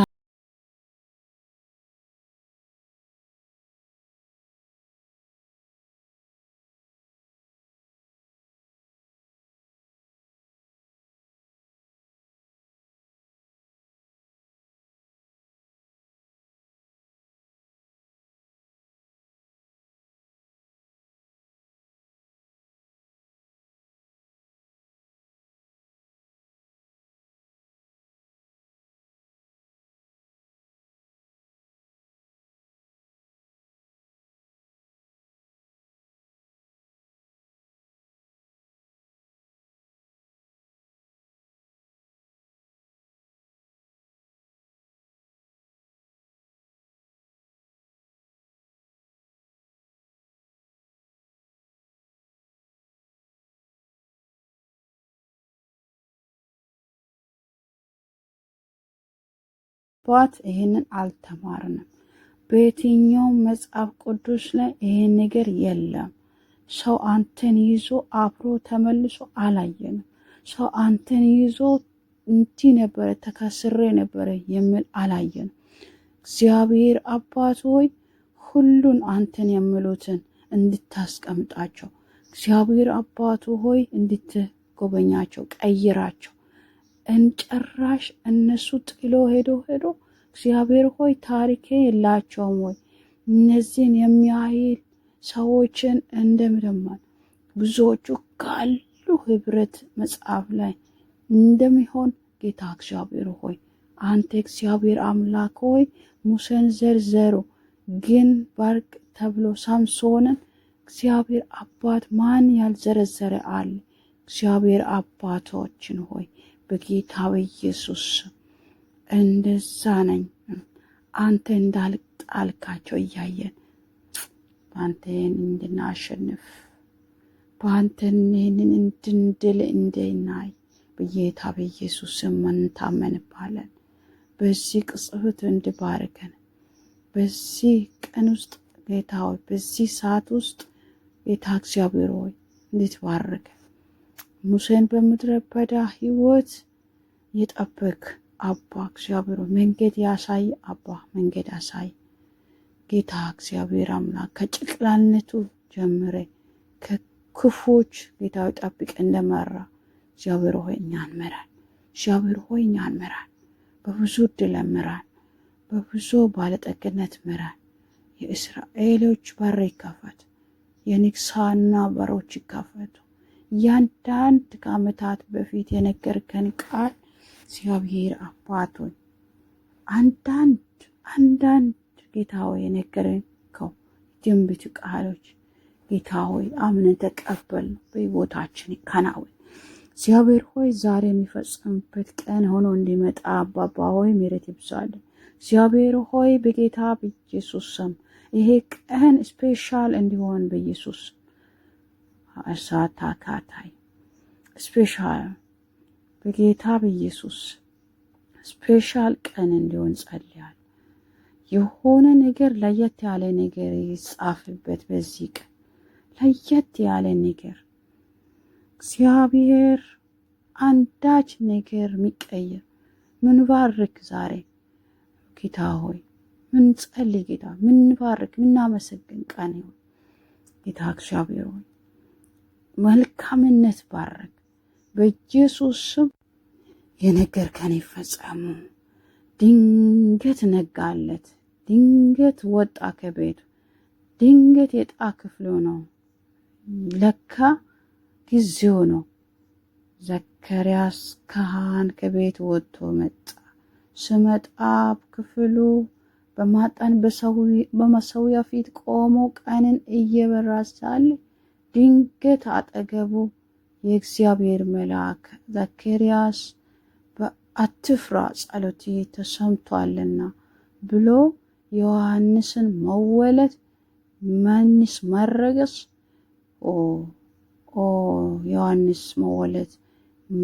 ባት ይሄንን አልተማርንም። በየትኛውም መጽሐፍ ቅዱስ ላይ ይሄን ነገር የለም። ሰው አንተን ይዞ አብሮ ተመልሶ አላየንም። ሰው አንተን ይዞ እንዲህ ነበረ ተከስሬ ነበረ የሚል አላየንም። እግዚአብሔር አባት ሆይ ሁሉን አንተን የሚሉትን እንድታስቀምጣቸው፣ እግዚአብሔር አባቱ ሆይ እንድትጎበኛቸው፣ ቀይራቸው። እንጨራሽ እነሱ ጥሎ ሄዶ እግዚአብሔር ሆይ ታሪኬ የላቸውም ወይ እነዚህን የሚያይል ሰዎችን እንደምደማል ብዙዎቹ ካሉ ህብረት መጽሐፍ ላይ እንደሚሆን ጌታ እግዚአብሔር ሆይ አንተ እግዚአብሔር አምላክ ሆይ ሙሴን ዘርዘሩ ግን ባርቅ ተብሎ ሳምሶንን እግዚአብሔር አባት ማን ያልዘረዘረ አለ? እግዚአብሔር አባቶችን ሆይ በጌታ በኢየሱስ እንደዛ ነኝ አንተ እንዳልጣልካቸው እያየን በአንተን እንድናሸንፍ በአንተን እንድንድል እንድናይ በጌታ በኢየሱስ እንታመንባለን። በዚህ ቅጽበት እንድባርከን በዚህ ቀን ውስጥ ጌታ ሆይ በዚህ ሰዓት ውስጥ ጌታ እግዚአብሔር ሆይ እንድትባርከን ሙሴን በምድረ በዳ ህይወት የጠበቅ አባ እግዚአብሔር መንገድ ያሳይ አባ መንገድ ያሳይ ጌታ እግዚአብሔር አምላክ ከጭቅላነቱ ጀምረ ከክፎች ጌታ ጠብቅ እንደመራ እግዚአብሔር ሆይ እኛን ምራን። እግዚአብሔር ሆይ እኛን ምራን። በብዙ ድል ምራን። በብዙ ባለጠግነት ምራን። የእስራኤሎች በር ይከፈት። የንግስና በሮች ይከፈቱ። ያንዳንድ ከዓመታት በፊት የነገርከን ቃል እግዚአብሔር አባት ሆይ አንዳንድ ጌታ ሆይ የነገርከው ትንቢት ቃሎች ጌታ ሆይ አምነን ተቀበል በሕይወታችን ይከናወን። እግዚአብሔር ሆይ ዛሬ የሚፈጸምበት ቀን ሆኖ እንዲመጣ አባባ ሆይ ምሕረት ይብዛልን። እግዚአብሔር ሆይ በጌታ በኢየሱስ ስም ይሄ ቀን ስፔሻል እንዲሆን በኢየሱስ አሳታካታይ ስፔሻል በጌታ በኢየሱስ ስፔሻል ቀን እንዲሆን ጸልያል። የሆነ ነገር ለየት ያለ ነገር ይጻፍበት በዚህ ቀን ለየት ያለ ነገር እግዚአብሔር አንዳች ነገር የሚቀየር ምን ባርክ ዛሬ ጌታ ሆይ ምን ጸልይ ጌታ ምን ባርክ ምን አመሰግን ቀን ይሁን ጌታ እግዚአብሔር ሆይ መልካምነት ባርክ በኢየሱስ ስም የነገርከን ይፈጸሙ። ድንገት ነጋለት፣ ድንገት ወጣ ከቤቱ፣ ድንገት የጣ ክፍሉ ነው ለካ ጊዜው ነው። ዘካርያስ ካህን ከቤት ወጥቶ መጣ። ስመጣ ክፍሉ በማጣን በመሰዊያ ፊት ቆሞ ቀንን እየበራ ሳለ ድንገት አጠገቡ የእግዚአብሔር መልአክ ዘካርያስ አትፍራ ጸሎቴ ተሰምቷልና ብሎ ዮሐንስን መወለድ መንስ መረገስ ዮሐንስ መወለድ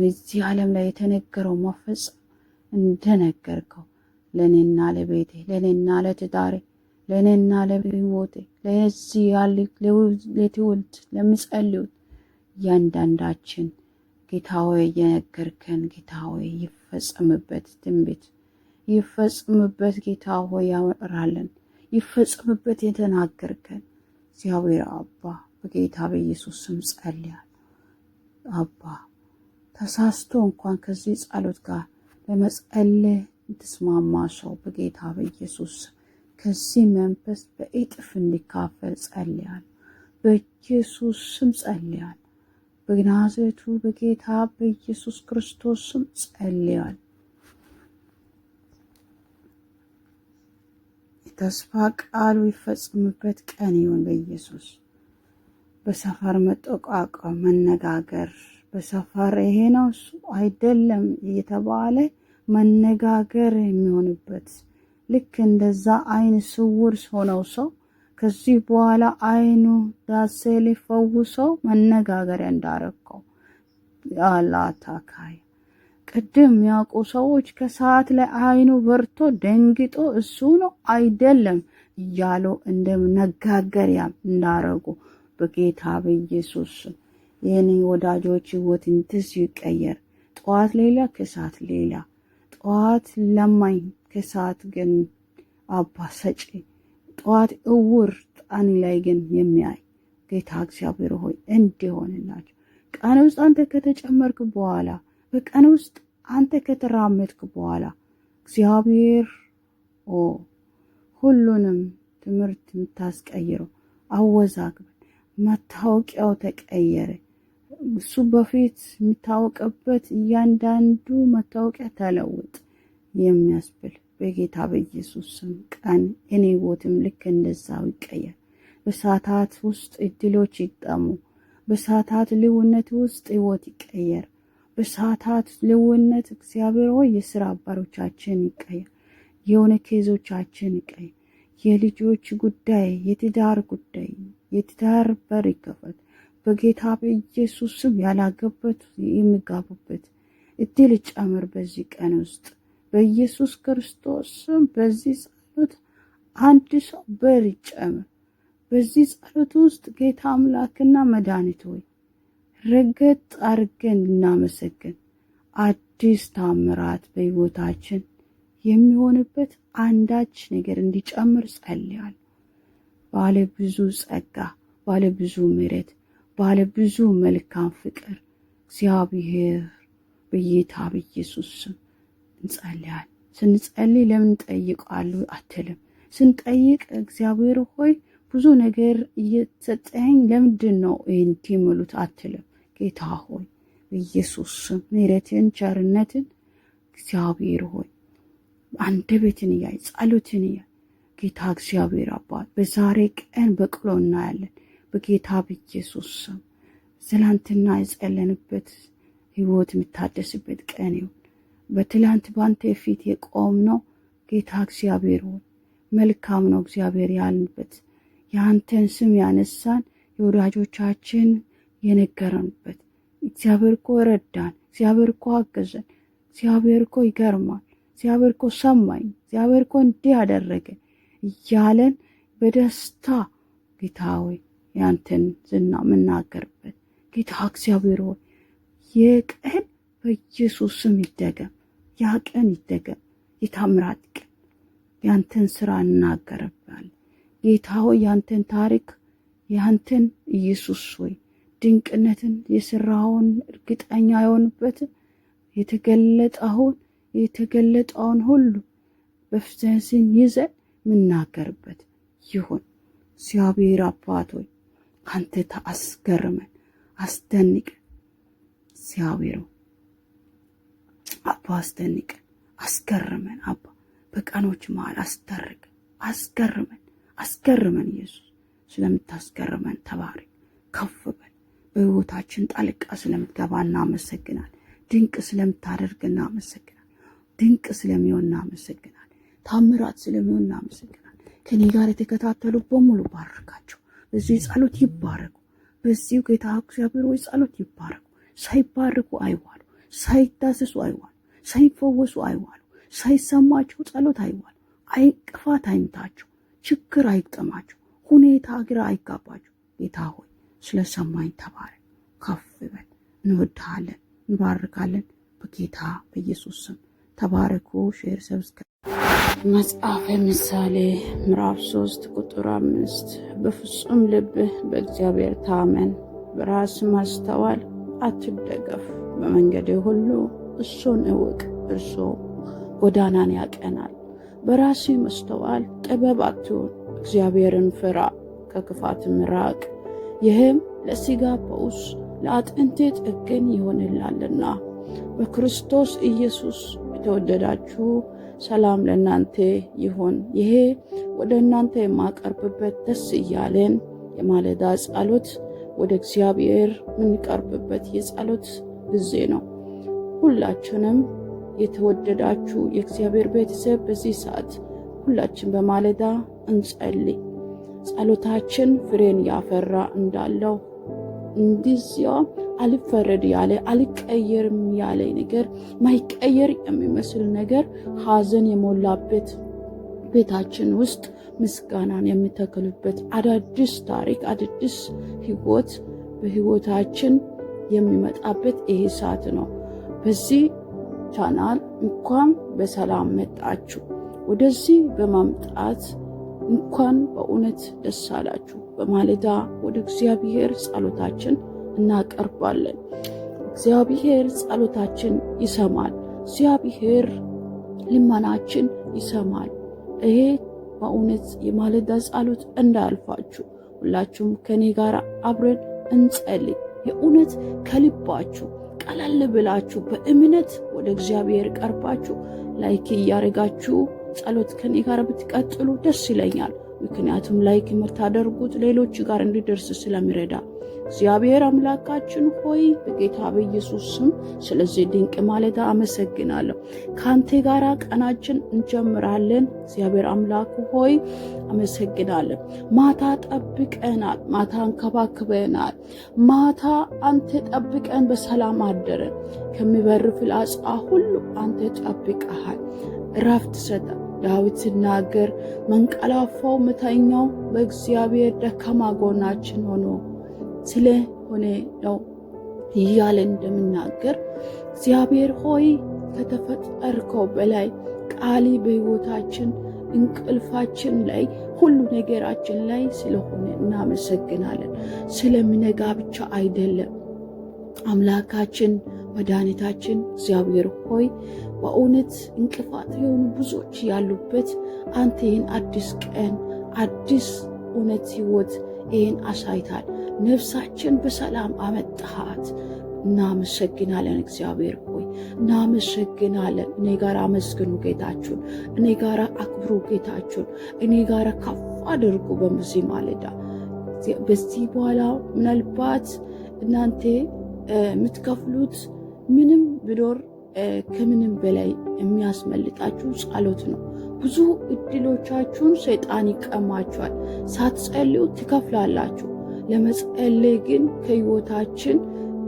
እዚህ ዓለም ላይ የተነገረው መፈጸም እንደነገርከው ለኔና ለቤቴ ለኔና ለትዳሬ ለኔና ለህይወቴ ለዚህ ያለ ለትውልድ ለሚጸልዩት ያንዳንዳችን ጌታ ሆይ የነገርከን ጌታ ሆይ ይፈጸምበት ትንቢት ይፈጸምበት ጌታ ሆይ ያወራለን ይፈጸምበት የተናገርከን እግዚአብሔር አባ በጌታ በኢየሱስ ስም ጸልያለሁ። አባ ተሳስቶ እንኳን ከዚህ ጸሎት ጋር ለመጸለይ ተስማማ ሰው በጌታ በኢየሱስ ከዚህ መንፈስ በእጥፍ እንዲካፈል ጸልያለሁ። በኢየሱስ ስም ጸልያለሁ። በናዝሬቱ በጌታ በኢየሱስ ክርስቶስ ስም ጸልያለሁ። የተስፋ ቃሉ ይፈጸምበት ቀን ይሁን በኢየሱስ። በሰፈር መጠቋቋም መነጋገር በሰፈር ይሄ ነው እሱ አይደለም እየተባለ መነጋገር የሚሆንበት ልክ እንደዛ አይን ስውር ሆነው ሰው ከዚህ በኋላ አይኑ ዳሴ ሊፈውሰው መነጋገሪያ እንዳረከው አላታካይ ቅድም ያውቁ ሰዎች ከሰዓት ላይ አይኑ በርቶ ደንግጦ እሱ ነው አይደለም እያሉ እንደመነጋገሪያ እንዳረጉ በጌታ በኢየሱስ የኔ ወዳጆች ህይወት እንድስ ይቀየር። ጠዋት ሌላ ከሰዓት ሌላ፣ ጠዋት ለማኝ ከሰዓት ግን አባ ሰጪ፣ ጠዋት እውር ጣኒ ላይ ግን የሚያይ ጌታ እግዚአብሔር ሆይ እንዲሆንላችሁ ቀን ውስጥ አንተ ከተጨመርክ በኋላ በቀን ውስጥ አንተ ከተራመድክ በኋላ እግዚአብሔር ሁሉንም ትምህርት የምታስቀይረው አወዛግበን መታወቂያው ተቀየረ። እሱ በፊት የሚታወቅበት እያንዳንዱ መታወቂያ ተለውጥ የሚያስብል በጌታ በኢየሱስ ስም ቀን እኔ ቦትም ልክ እንደዛው ይቀየር። በሰዓታት ውስጥ እድሎች ይጠሙ። በሰዓታት ልዩነት ውስጥ ህይወት ይቀየር። በሰዓታት ልዩነት እግዚአብሔር ሆይ የሥራ አባሮቻችን ይቀየር። የሆነ ኬዞቻችን ይቀየር። የልጆች ጉዳይ፣ የትዳር ጉዳይ፣ የትዳር በር ይከፈት በጌታ በኢየሱስ ስም። ያላገቡት የሚጋቡበት እድል ጨምር በዚህ ቀን ውስጥ በኢየሱስ ክርስቶስ ስም። በዚህ ጸሎት አንድ ሰው በር ይጨምር። በዚህ ጸሎት ውስጥ ጌታ አምላክና መድኃኒት ሆይ ረገጥ አርገን እናመሰግን። አዲስ ታምራት በሕይወታችን የሚሆንበት አንዳች ነገር እንዲጨምር ጸልያለሁ። ባለ ብዙ ጸጋ፣ ባለ ብዙ ምሕረት፣ ባለ ብዙ መልካም ፍቅር እግዚአብሔር በጌታ በኢየሱስ ስም እንጸልያለን። ስንጸልይ ለምን ጠይቃሉ አትልም። ስንጠይቅ እግዚአብሔር ሆይ ብዙ ነገር እየተሰጠኝ ለምንድን ነው እንዲህ ምሉት አትልም። ጌታ ሆይ በኢየሱስ ስም ምሕረትን ቸርነትን እግዚአብሔር ሆይ አንደበትን ያይ ጸሎትን ያይ ጌታ እግዚአብሔር አባት በዛሬ ቀን በቅሎ እናያለን። በጌታ በኢየሱስ ስም ትላንትና የጸለንበት ህይወት የምታደስበት ቀን ይሁን። በትላንት ባንተ ፊት የቆምነው ጌታ እግዚአብሔር ሆይ መልካም ነው እግዚአብሔር ያልንበት የአንተን ስም ያነሳን የወዳጆቻችን የነገረንበት እግዚአብሔር እኮ ረዳን፣ እግዚአብሔር እኮ አገዘን፣ እግዚአብሔር እኮ ይገርማል፣ እግዚአብሔር እኮ ሰማኝ፣ እግዚአብሔር እኮ እንዲህ ያደረገ እያለን በደስታ ጌታ ሆይ ያንተን ዝና የምናገርበት ጌታ እግዚአብሔር ሆይ የቀን በኢየሱስ ስም ይደገም። ያ ቀን ይደገም። የታምራት ቀን ያንተን ስራ እናገርባለን ጌታ ሆይ ያንተን ታሪክ ያንተን ኢየሱስ ሆይ ድንቅነትን የሰራውን እርግጠኛ የሆንበትን የተገለጠውን ሁሉ በፍዘንስን ይዘን ምናገርበት ይሁን። እግዚአብሔር አባት ሆይ አንተ ታስገርመን አስደንቀን። እግዚአብሔር አባ አስደንቀን አስገርመን። አባ በቀኖች መሃል አስገርመን ኢየሱስ ስለምታስገርመን ተባረክ፣ ከፍ በል። በሕይወታችን ጣልቃ ስለምትገባ እናመሰግናል። ድንቅ ስለምታደርግ እናመሰግናል። ድንቅ ስለሚሆን እናመሰግናለን። ታምራት ስለሚሆን እናመሰግናለን። ከኔ ጋር የተከታተሉ በሙሉ ባርካቸው። በዚህ ጸሎት ይባረኩ። በዚህ ጌታ እግዚአብሔር ወይ ጸሎት ይባረኩ። ሳይባረኩ አይዋሉ፣ ሳይዳሰሱ አይዋሉ፣ ሳይፈወሱ አይዋሉ፣ ሳይሰማቸው ጸሎት አይዋሉ። እንቅፋት አይምታቸው፣ ችግር አይግጠማቸው፣ ሁኔታ ግራ አይጋባቸው። ጌታ ሆይ ስለሰማኝ ተባረክ፣ ከፍ በል። እንወድሃለን፣ እንባርካለን። በጌታ በኢየሱስ ስም ተባረኩ። ሼር ሰብስክራይብ። መጽሐፈ ምሳሌ ምዕራፍ 3 ቁጥር 5 በፍጹም ልብህ በእግዚአብሔር ታመን፣ በራስ ማስተዋል አትደገፍ። በመንገድ ሁሉ እሱን እወቅ፣ እርሱ ጎዳናን ያቀናል። በራስ ማስተዋል ጥበብ አትሁን፣ እግዚአብሔርን ፍራ፣ ከክፋትም ራቅ። ይህም ለሥጋ ፈውስ ለአጥንቴ ጠግን ይሆንላልና። በክርስቶስ ኢየሱስ የተወደዳችሁ ሰላም ለእናንተ ይሁን። ይሄ ወደ እናንተ የማቀርብበት ደስ እያለን የማለዳ ጸሎት ወደ እግዚአብሔር የምንቀርብበት የጸሎት ጊዜ ነው። ሁላችንም የተወደዳችሁ የእግዚአብሔር ቤተሰብ በዚህ ሰዓት ሁላችን በማለዳ እንጸልይ። ጸሎታችን ፍሬን ያፈራ እንዳለው እንዲዚያ አልፈረድ ያለ አልቀየርም ያለ ነገር ማይቀየር የሚመስል ነገር ሐዘን የሞላበት ቤታችን ውስጥ ምስጋናን የሚተክሉበት አዳዲስ ታሪክ አዳዲስ ህይወት በህይወታችን የሚመጣበት ይሄ ሰዓት ነው። በዚህ ቻናል እንኳን በሰላም መጣችሁ። ወደዚህ በማምጣት እንኳን በእውነት ደስ አላችሁ። በማለዳ ወደ እግዚአብሔር ጸሎታችን እናቀርባለን። እግዚአብሔር ጸሎታችን ይሰማል። እግዚአብሔር ልመናችን ይሰማል። ይሄ በእውነት የማለዳ ጸሎት እንዳያልፋችሁ ሁላችሁም ከኔ ጋር አብረን እንጸልይ። የእውነት ከልባችሁ ቀለል ብላችሁ በእምነት ወደ እግዚአብሔር ቀርባችሁ ላይክ እያደረጋችሁ ጸሎት ከኔ ጋር ብትቀጥሉ ደስ ይለኛል። ምክንያቱም ላይክ የምታደርጉት ሌሎች ጋር እንዲደርስ ስለሚረዳ። እግዚአብሔር አምላካችን ሆይ በጌታ በኢየሱስ ስም ስለዚህ ድንቅ ማለዳ አመሰግናለሁ። ካንተ ጋር ቀናችን እንጀምራለን። እግዚአብሔር አምላክ ሆይ አመሰግናለሁ። ማታ ጠብቀናል፣ ማታ እንከባክበናል። ማታ አንተ ጠብቀን በሰላም አደረን። ከሚበር ፍላጻ ሁሉ አንተ ጠብቀሃል፣ እረፍት ሰጠ። ዳዊት ሲናገር መንቀላፋው መተኛው በእግዚአብሔር ደካማ ጎናችን ሆኖ ስለሆነ ነው እያለ እንደምናገር እግዚአብሔር ሆይ ከተፈጠርከው በላይ ቃሊ በሕይወታችን እንቅልፋችን ላይ ሁሉ ነገራችን ላይ ስለሆነ እናመሰግናለን። ስለሚነጋ ብቻ አይደለም። አምላካችን መድኃኒታችን እግዚአብሔር ሆይ በእውነት እንቅፋት የሆኑ ብዙዎች ያሉበት አንተ ይህን አዲስ ቀን አዲስ እውነት ህይወት ይህን አሳይታል። ነፍሳችን በሰላም አመጣሃት። እናመሰግናለን እግዚአብሔር ሆይ እናመሰግናለን። እኔ ጋር አመስግኑ ጌታችሁን፣ እኔ ጋር አክብሩ ጌታችሁን፣ እኔ ጋር ከፍ አድርጉ። በዚህ ማለዳ በዚህ በኋላ ምናልባት እናንተ የምትከፍሉት ምንም ቢኖር ከምንም በላይ የሚያስመልጣችሁ ጸሎት ነው። ብዙ እድሎቻችሁን ሰይጣን ይቀማችኋል። ሳትጸልዩ ትከፍላላችሁ። ለመጸለይ ግን ከህይወታችን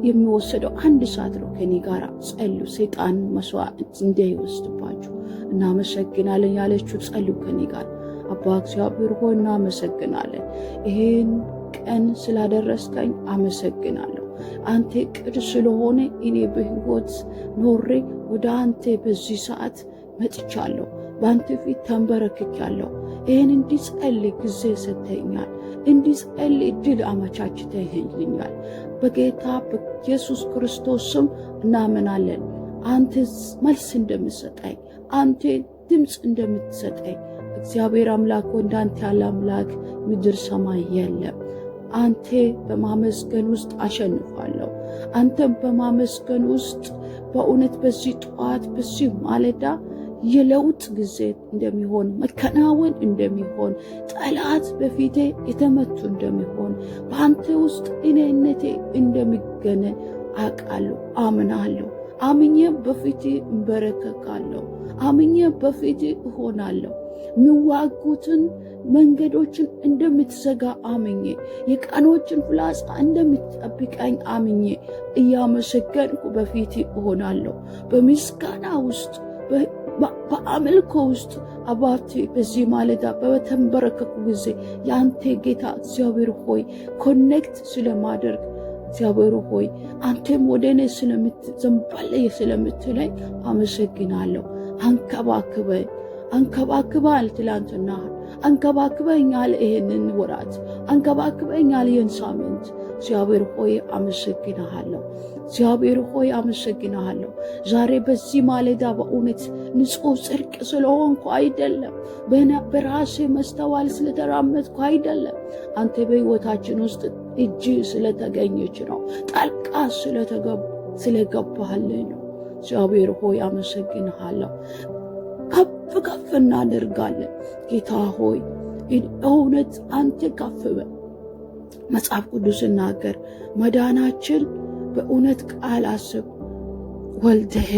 የሚወሰደው 1 ሰዓት ነው። ከኔ ጋር ጸልዩ፣ ሰይጣን መስዋዕት እንዳይወስድባችሁ። እናመሰግናለን ያለችሁ ጸልዩ ከኔ ጋር። አባ እግዚአብሔር ሆይ እናመሰግናለን። ይህን ቀን ስላደረስከኝ አመሰግናለሁ። አንተ ቅዱስ ስለሆነ እኔ በህይወት ኖሬ ወደ አንተ በዚህ ሰዓት መጥቻለሁ። በአንተ ፊት ተንበረክኬያለሁ። ይህን እንዲጸልይ ጊዜ ሰጥተኛል። እንዲጸልይ እድል አመቻችተኸኛል። በጌታ በኢየሱስ ክርስቶስ ስም እናምናለን። አንተ መልስ እንደምትሰጠኝ፣ አንተ ድምፅ እንደምትሰጠኝ እግዚአብሔር አምላክ እንዳንተ ያለ አምላክ ምድር ሰማይ የለም። አንተ በማመስገን ውስጥ አሸንፋለሁ። አንተም በማመስገን ውስጥ በእውነት በዚህ ጠዋት በዚህ ማለዳ የለውጥ ጊዜ እንደሚሆን መከናወን እንደሚሆን ጠላት በፊቴ የተመቱ እንደሚሆን በአንተ ውስጥ እኔነቴ እንደሚገነ አውቃለሁ፣ አምናለሁ። አምኜም በፊቴ እንበረከካለሁ። አምኜ በፊት እሆናለሁ። የሚዋጉትን መንገዶችን እንደምትዘጋ አምኜ የቀኖችን ፍላጻ እንደምትጠብቀኝ አምኜ እያመሰገንኩ በፊት እሆናለሁ። በምስጋና ውስጥ በአምልኮ ውስጥ አባቴ በዚህ ማለዳ በተንበረከኩ ጊዜ የአንተ ጌታ እግዚአብሔር ሆይ ኮኔክት ስለማደርግ እግዚአብሔር ሆይ አንተም ወደ እኔ ዘንበል ስለምትለኝ አመሰግናለሁ። አንከባክበሃል ትላንትና፣ አንከባክበኛል ይህንን ወራት፣ አንከባክበኛል ይህን ሳምንት። እግዚአብሔር ሆይ አመሰግናለሁ። እግዚአብሔር ሆይ አመሰግናለሁ። ዛሬ በዚህ ማለዳ በእውነት ንጹሕ ጽድቅ ስለሆንኩ አይደለም፣ በራሴ መስተዋል ስለተራመድኩ አይደለም። አንተ በሕይወታችን ውስጥ እጅ ስለተገኘች ነው፣ ጣልቃ ስለገባህልኝ ነው። እግዚአብሔር ሆይ አመሰግናለሁ። ከፍ ከፍ እናደርጋለን። ጌታ ሆይ እውነት አንተ ከፍ በል። መጽሐፍ ቅዱስ ሲናገር መዳናችን በእውነት ቃል አስብ ወልደህ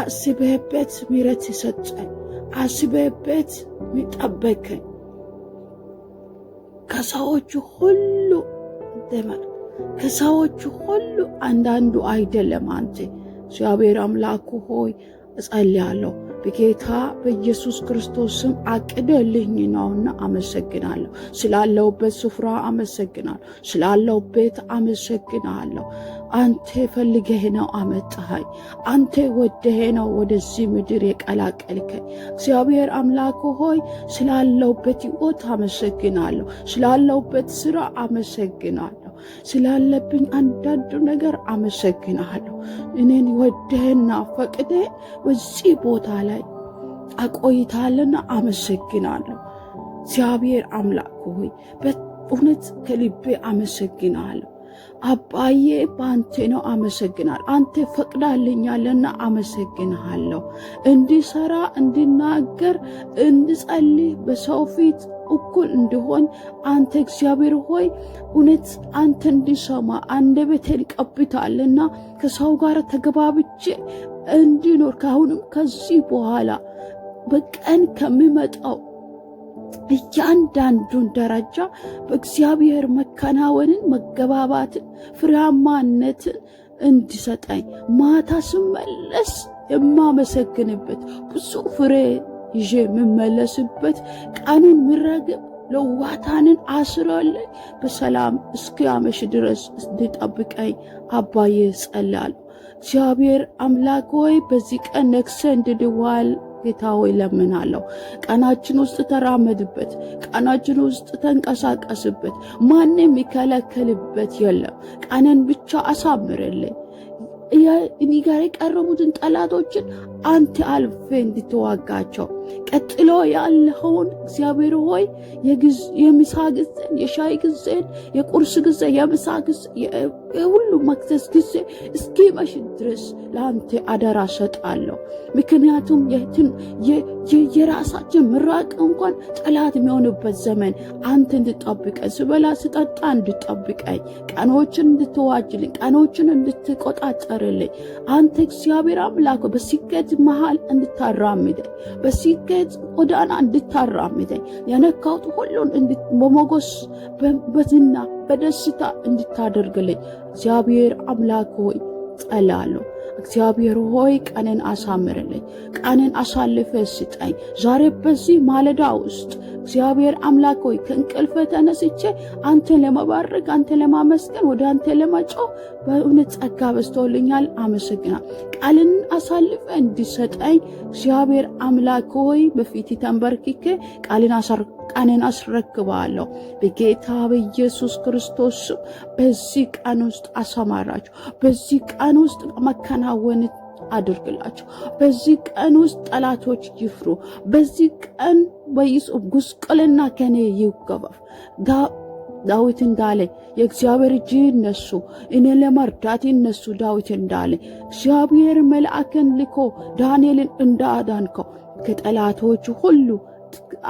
አስበህበት ምሕረት ሰጠን፣ አስበህበት ጠበከን። ከሰዎቹ ሁሉ አንዳንዱ አይደለም አንተ። እግዚአብሔር አምላኩ ሆይ እጸልያለሁ በጌታ በኢየሱስ ክርስቶስ ስም አቅደልኝ ነውና አመሰግናለሁ። ስላለውበት ስፍራ አመሰግናለሁ። ስላለውበት አመሰግናለሁ። አንተ ፈልገህ ነው አመጣኸኝ። አንተ ወደህ ነው ወደዚህ ምድር የቀላቀልከኝ። እግዚአብሔር አምላክ ሆይ ስላለውበት ሕይወት አመሰግናለሁ። ስላለውበት ስራ አመሰግናለሁ። ስላለብኝ አንዳንዱ ነገር አመሰግናለሁ። እኔን ወደህና ፈቅደህ በዚህ ቦታ ላይ አቆይታልና አመሰግናለሁ። እግዚአብሔር አምላክ ሆይ በእውነት ከልቤ አመሰግናለሁ። አባዬ በአንተ ነው አመሰግናለሁ። አንተ ፈቅዳልኛልና አመሰግናለሁ። እንዲሰራ፣ እንድናገር፣ እንድጸልይ በሰው ፊት እኩል እንዲሆን አንተ እግዚአብሔር ሆይ እውነት አንተ እንዲሰማ አንደበቴን ቀብታልና ከሰው ጋር ተገባብቼ እንዲኖር ከአሁንም ከዚህ በኋላ በቀን ከሚመጣው እያንዳንዱን ደረጃ በእግዚአብሔር መከናወንን፣ መገባባትን፣ ፍሬያማነትን እንዲሰጠኝ ማታ ስመለስ የማመሰግንበት ብዙ ፍሬ ይዤ የምመለስበት ቀኑን ምረግብ ለዋታንን አስሮልኝ በሰላም እስኪያመሽ ድረስ እንድጠብቀኝ አባዬ ጸልያለሁ። እግዚአብሔር አምላክ ሆይ በዚህ ቀን ነግሰ እንድድዋል ጌታ ሆይ ለምናለሁ። ቀናችን ውስጥ ተራመድበት፣ ቀናችን ውስጥ ተንቀሳቀስበት። ማንም ይከለከልበት የለም። ቀንን ብቻ አሳምርልኝ። እኔ ጋር የቀረቡትን ጠላቶችን አንተ አልፌ እንድትዋጋቸው ቀጥሎ ያለውን እግዚአብሔር ሆይ የምሳ ጊዜን፣ የሻይ ጊዜን፣ የቁርስ ጊዜ፣ የምሳ ጊዜ፣ የሁሉ መክሰስ ጊዜ እስኪመሽ ድረስ ለአንተ አደራ ሰጣለሁ። ምክንያቱም የራሳችን ምራቅ እንኳን ጠላት የሚሆንበት ዘመን አንተ እንድጠብቀኝ፣ ስበላ ስጠጣ እንድጠብቀኝ፣ ቀኖችን እንድትዋጅልኝ፣ ቀኖችን እንድትቆጣጠርልኝ አንተ እግዚአብሔር አምላክ በስኬት መሃል እንድታራምደኝ፣ በስኬት ጎዳና እንድታራምደኝ፣ የነካሁት ሁሉን በሞገስ በዝና በደስታ እንድታደርግልኝ እግዚአብሔር አምላክ ሆይ ጸልያለሁ። እግዚአብሔር ሆይ ቀንን አሳምርልኝ፣ ቀንን አሳልፈ ስጠኝ። ዛሬ በዚህ ማለዳ ውስጥ እግዚአብሔር አምላክ ሆይ ከእንቅልፍ ተነስቼ አንተን ለመባረክ፣ አንተን ለማመስገን፣ ወደ አንተ ለመጮህ በእውነት ጸጋ በዝቶልኛል። አመሰግናለሁ። ቃልን አሳልፈ እንዲሰጠኝ እግዚአብሔር አምላክ ሆይ በፊት ተንበርክኬ ቀንን አስረክባለሁ። በጌታ በኢየሱስ ክርስቶስ በዚህ ቀን ውስጥ አሰማራችሁ። በዚህ ቀን ውስጥ መከናወን አድርግላችሁ። በዚህ ቀን ውስጥ ጠላቶች ይፍሩ። በዚህ ቀን በኢየሱስ ጉስቁልና ከኔ ይገፈፍ። ዳዊት እንዳለ የእግዚአብሔር እጅ እነሱ እኔ ለመርዳት እነሱ ዳዊት እንዳለ እግዚአብሔር መልአክን ልኮ ዳንኤልን እንዳዳንከው ከጠላቶች ሁሉ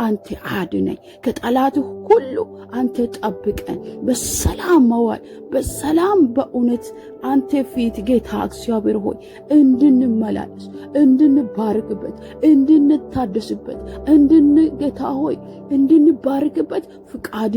አንተ አድነኝ፣ ከጠላት ሁሉ አንተ ጠብቀን፣ በሰላም መዋል በሰላም በእውነት አንተ ፊት ጌታ እግዚአብሔር ሆይ እንድንመላለስ፣ እንድንባርክበት፣ እንድንታደስበት፣ ጌታ ሆይ እንድንባርክበት ፍቃድ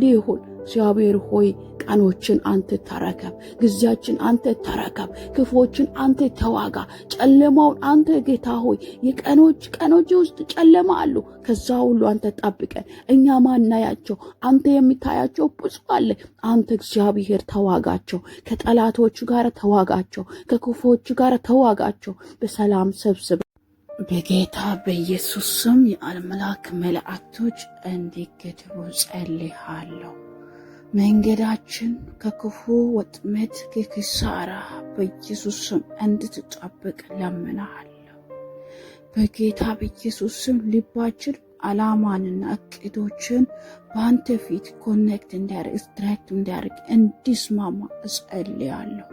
ይሁን። እግዚአብሔር ሆይ ቀኖችን አንተ ተረከብ፣ ጊዜያችን አንተ ተረከብ፣ ክፎችን አንተ ተዋጋ፣ ጨለማውን አንተ ጌታ ሆይ ቀኖች ውስጥ ጨለማ አሉ፣ ከዛ ሁሉ አንተ ጠብቀን። እኛ ማናያቸው አንተ የሚታያቸው ብዙ አለ። አንተ እግዚአብሔር ተዋጋቸው፣ ከጠላቶቹ ጋር ተዋጋቸው፣ ከክፎቹ ጋር ተዋጋቸው፣ በሰላም ሰብስበ በጌታ በኢየሱስ ስም የአምላክ መላእክቶች እንዲገድቡ ጸልያለሁ። መንገዳችን ከክፉ ወጥመድ ከኪሳራ በኢየሱስ ስም እንድትጠብቅ ለምናለሁ። በጌታ በኢየሱስ ስም ልባችን ዓላማንና እቅዶችን በአንተ ፊት ኮኔክት እንዲያደርግ እንዲስማማ እጸልያለሁ።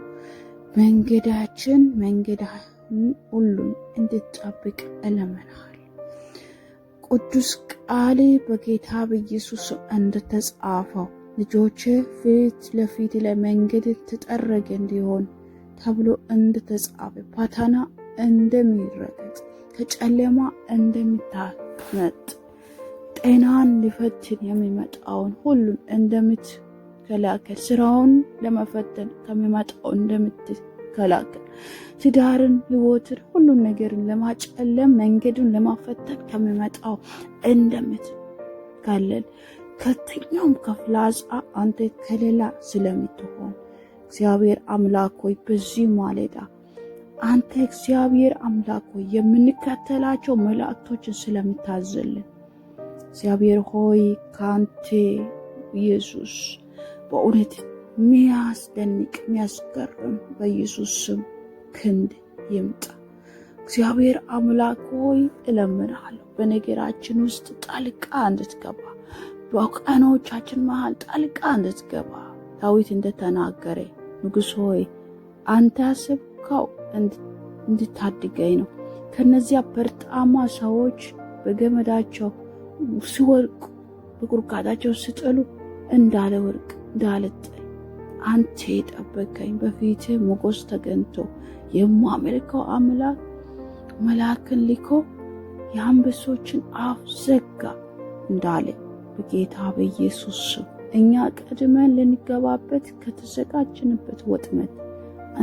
መንገዳችን ሁሉን እንድትጠብቅ እለምናለሁ። ቅዱስ ቃል በጌታ በኢየሱስ ስም እንደተጻፈው ልጆች ፊት ለፊት ለመንገድ ተጠረገ እንዲሆን ተብሎ እንደተጻፈ ፈተና እንደሚረገጥ ከጨለማ እንደሚታመጥ ጤናን ሊፈትን የሚመጣውን ሁሉን እንደምትከላከል ስራውን ለመፈተን ከሚመጣው እንደምትከላከል ትዳርን፣ ህይወትን፣ ሁሉን ነገርን ለማጨለም መንገዱን ለማፈተን ከሚመጣው እንደምትከለል ከየትኛውም ከፍላጻ አንተ ከሌላ ስለምትሆን እግዚአብሔር አምላክ ሆይ በዚህ ማለዳ አንተ እግዚአብሔር አምላክ ሆይ የምንከተላቸው መላእክቶችን ስለምታዘልን እግዚአብሔር ሆይ ካንተ ኢየሱስ በእውነት የሚያስደንቅ የሚያስገርም በኢየሱስ ስም ክንድ ይምጣ። እግዚአብሔር አምላክ ሆይ እለምናለሁ፣ በነገራችን ውስጥ ጣልቃ እንድትገባ፣ በቀኖቻችን መሃል ጣልቃ እንድትገባ። ዳዊት እንደተናገረ ንጉሥ ሆይ አንተ ያሰብከው እንድታድገኝ ነው። ከነዚያ በርጣማ ሰዎች በገመዳቸው ሲወርቁ በቁርቃዳቸው ሲጥሉ እንዳለ ወርቅ እንዳለ ጥል አንተ ጠበቀኝ። በፊት ሞገስ ተገኝቶ የማመልከው አምላክ መልአክን ልኮ የአንበሶችን አፍ ዘጋ እንዳለ በጌታ በኢየሱስ ስም እኛ ቀድመን ልንገባበት ከተዘጋጀንበት ወጥመድ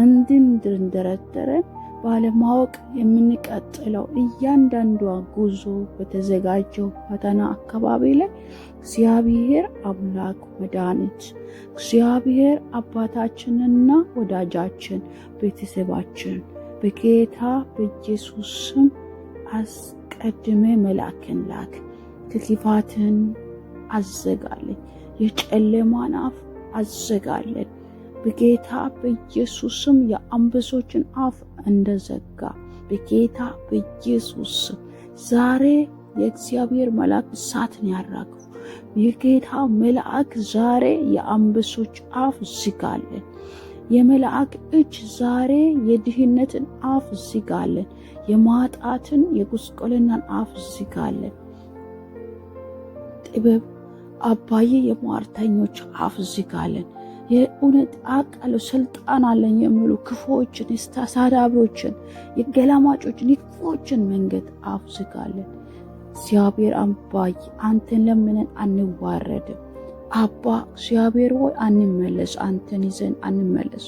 እንድንደረደረን ባለማወቅ የምንቀጥለው እያንዳንዷ ጉዞ በተዘጋጀው ፈተና አካባቢ ላይ እግዚአብሔር አምላክ መድኃኒት፣ እግዚአብሔር አባታችንና ወዳጃችን፣ ቤተሰባችን በጌታ በኢየሱስ ስም አስቀድሜ መልአክን ላክ። ክፋትን አዘጋለን፣ የጨለማን አፍ አዘጋለን። በጌታ በኢየሱስ ስም የአንበሶችን አፍ እንደዘጋ በጌታ በኢየሱስ ስም ዛሬ የእግዚአብሔር መልአክ እሳትን ያራግፉ። የጌታ መልአክ ዛሬ የአንበሶች አፍ ዝጋለን። የመልአክ እጅ ዛሬ የድህነትን አፍ ዝጋለን። የማጣትን የጉስቁልናን አፍ ዝጋለን። ጥበብ አባዬ የሟርተኞች አፍ ዝጋለን። የእውነት አቃሉ ስልጣን አለኝ የሚሉ ክፉዎችን፣ ተሳዳቢዎችን፣ የገላማጮችን፣ የክፉዎችን መንገድ አፍ ዝጋለን። እግዚአብሔር አባዬ አንተን ለምነን አንዋረድም። አባ እግዚአብሔር ሆይ አንመለስ፣ አንተን ይዘን አንመለስ።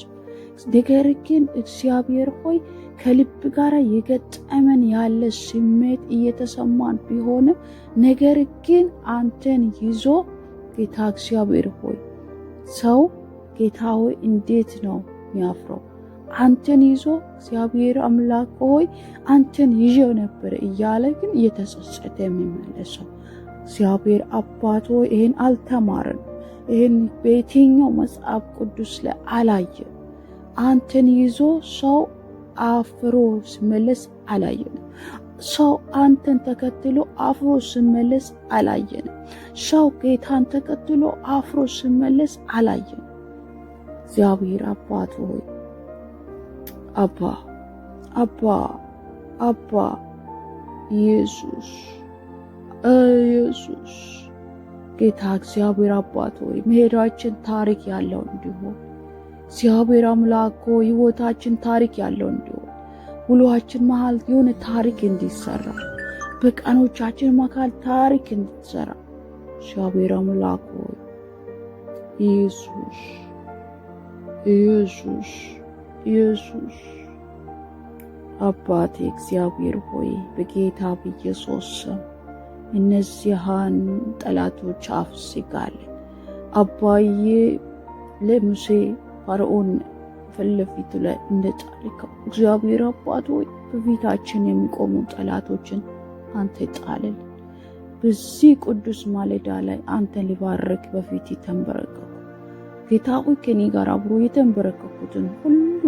ነገር ግን እግዚአብሔር ሆይ ከልብ ጋር የገጠመን ያለ ስሜት እየተሰማን ቢሆንም ነገር ግን አንተን ይዞ ጌታ እግዚአብሔር ሆይ ሰው ጌታ ሆይ እንዴት ነው የሚያፍረው? አንተን ይዞ እግዚአብሔር አምላክ ሆይ አንተን ይዤው ነበር እያለ ግን እየተጸጸተ የሚመለሰው እግዚአብሔር አባት ሆይ ይህን አልተማርን። ይህን በየትኛው መጽሐፍ ቅዱስ ላይ አላየን። አንተን ይዞ ሰው አፍሮ ሲመለስ አላየንም። ሰው አንተን ተከትሎ አፍሮ ሲመለስ አላየንም። ሰው ጌታን ተከትሎ አፍሮ ሲመለስ አላየንም። እግዚአብሔር አባት ሆይ አባ ኢየሱስ ኢየሱስ ጌታ እግዚአብሔር አባት ሆይ መሄዳችን ታሪክ ያለው እንዲሆን እግዚአብሔር አምላክ ሆይ ሕይወታችን ታሪክ ያለው እንዲሆን ውሏችን መሃል የሆነ ታሪክ እንዲሰራ በቀኖቻችን መካከል ታሪክ እንዲሰራ እግዚአብሔር አምላክ ሆይ ኢየሱስ ኢየሱስ ኢየሱስ አባቴ እግዚአብሔር ሆይ በጌታ በኢየሱስ ስም እነዚያን ጠላቶች አፍስጋለ አባዬ ለሙሴ ፈርዖን ፊት ላይ እንደጣልከው እግዚአብሔር አባት ሆይ በፊታችን የሚቆሙ ጠላቶችን አንተ ጣልል። በዚህ ቅዱስ ማለዳ ላይ አንተን ሊባርክ በፊት ተንበረከኩ። ጌታ ሆይ ከኔ ጋር አብሮ የተንበረከኩትን ሁሉ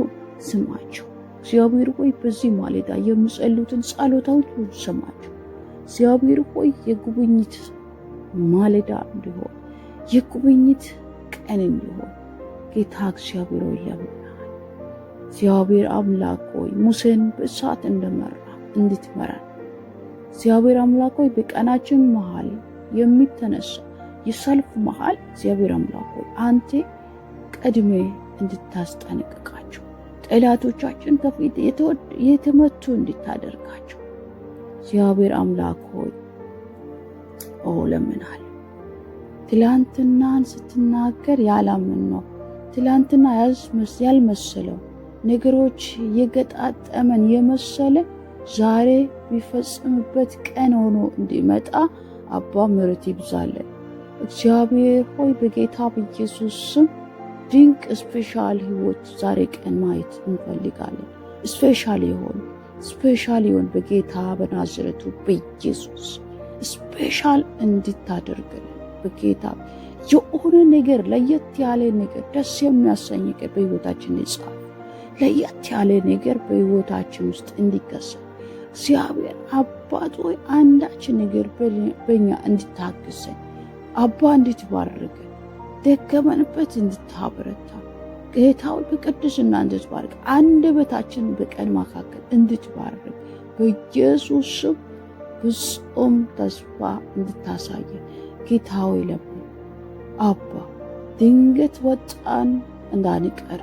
ስማቸው። እግዚአብሔር ሆይ በዚህ ማለዳ የሚጸልዩትን ጸሎቶች ሁሉ ስማቸው። እግዚአብሔር ሆይ የጉብኝት ማለዳ እንዲሆን የጉብኝት ቀን እንዲሆን ጌታ እግዚአብሔር ሆይ ለምናል። እግዚአብሔር አምላክ ሆይ ሙሴን በእሳት እንደመራ እንድትመራ እግዚአብሔር አምላክ ሆይ በቀናችን መሃል የሚተነሳ የሰልፍ መሃል እግዚአብሔር አምላክ ሆይ አንተ ቀድሜ እንድታስጠነቅቃቸው ጠላቶቻችን ከፊት የተመቱ እንድታደርጋቸው እግዚአብሔር አምላክ ሆይ ለምናል። ትላንትናን ስትናገር ያላምን ነው ትላንትና ያልመሰለው ነገሮች የገጣጠመን የመሰለ ዛሬ ቢፈጽምበት ቀን ሆኖ እንዲመጣ አባ ምሕረት ይብዛለን። እግዚአብሔር ሆይ በጌታ በኢየሱስ ስም ድንቅ ስፔሻል ህይወት ዛሬ ቀን ማየት እንፈልጋለን። ስፔሻል ይሆን በጌታ በናዝሬቱ በኢየሱስ ስፔሻል እንድታደርግልን በጌታ የሆነ ነገር ለየት ያለ ነገር ደስ የሚያሰኝ ነገር በህይወታችን ይጻፍ። ለየት ያለ ነገር በህይወታችን ውስጥ እንዲከሰት እግዚአብሔር አባት ሆይ አንዳች ነገር በእኛ እንድታግዘን አባ እንድትባርክ ደከመንበት እንድታበረታ ጌታ ሆይ በቅድስና እንድትባርክ አንደበታችን በቀን መካከል እንድትባርክ በኢየሱስ ስም ፍጹም ተስፋ እንድታሳየን ጌታ ሆይ ለምን አባ ድንገት ወጣን እንዳንቀር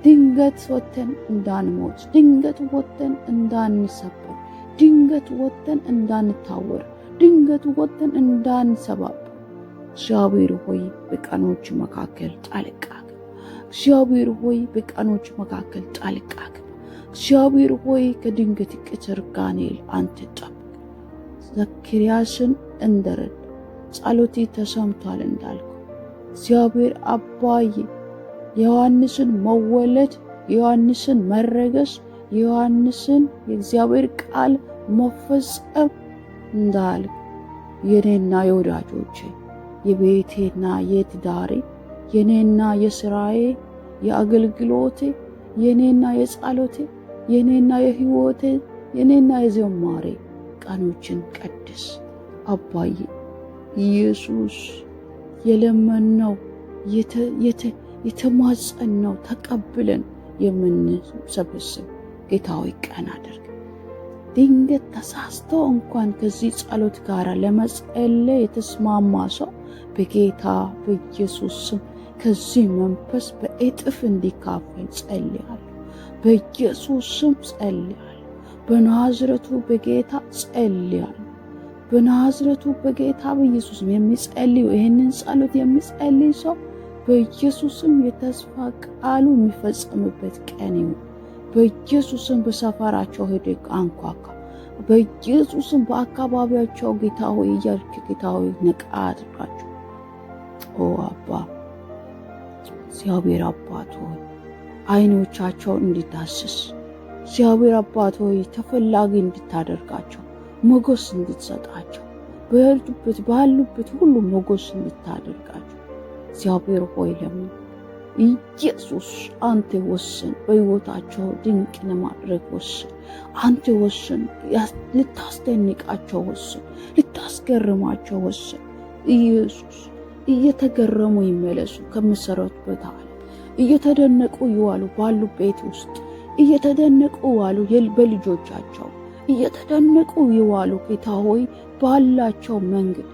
ድንገት ወተን እንዳንሞት ድንገት ወተን እንዳንሰበር ድንገት ወተን እንዳንታወር ድንገት ወተን እንዳንሰባበር እግዚአብሔር ሆይ በቀኖች መካከል ጣልቃ ግባ። እግዚአብሔር ሆይ በቀኖች መካከል ጣልቃ ግባ። እግዚአብሔር ሆይ ከድንገት ቅትር ጋኔል አንተ ጠብቅ። ዘካርያስን እንደረዳ ጸሎቴ ተሰምቷል እንዳልኩ እግዚአብሔር አባዬ የዮሐንስን መወለድ የዮሐንስን መረገስ የዮሐንስን የእግዚአብሔር ቃል መፈጸም እንዳልክ የኔና የወዳጆቼ የቤቴና የትዳሬ የኔና የስራዬ የአገልግሎቴ የኔና የጸሎቴ የኔና የህይወቴ የኔና የዘማሬ ቀኖችን ቀድስ አባዬ ኢየሱስ የለመነው የተማጸነው ተቀብለን የምንሰበስብ ጌታ ሆይ ቀን አድርግ። ድንገት ተሳስቶ እንኳን ከዚህ ጸሎት ጋር ለመጸለይ የተስማማ ሰው በጌታ በኢየሱስ ስም ከዚህ መንፈስ በእጥፍ እንዲካፈል ጸልያለሁ። በኢየሱስ ስም ጸልያለሁ። በናዝሬቱ በጌታ ጸልያለሁ። በናዝሬቱ በጌታ በኢየሱስ የሚጸልዩ ይህንን ጸሎት የሚጸልይ ሰው በኢየሱስም የተስፋ ቃሉ የሚፈጸምበት ቀን ይሁን። በኢየሱስም በሰፈራቸው ሄደህ አንኳኳ። በኢየሱስም በአካባቢያቸው ጌታ ሆይ እያልክ ጌታ ሆይ ነቃ አድርጋቸው። አባ እግዚአብሔር አባት ሆይ አይኖቻቸውን እንድታስስ እግዚአብሔር አባት ሆይ ተፈላጊ እንድታደርጋቸው ሞገስ እንድትሰጣቸው ባሉበት ሁሉ ሞገስ እንድታደርጋቸው እግዚአብሔር ሆይ ለምን ኢየሱስ አንተ ወስን። በሕይወታቸው ድንቅ ለማድረግ ወስን። አንተ ወስን። ልታስደንቃቸው ወስን። ልታስገርማቸው ወስን። ኢየሱስ እየተገረሙ ይመለሱ ከመሰረቱበት ዓለም እየተደነቁ ይዋሉ። ባሉ ቤት ውስጥ እየተደነቁ ዋሉ። በልጆቻቸው እየተደነቁ ይዋሉ። ጌታ ሆይ ባላቸው መንገድ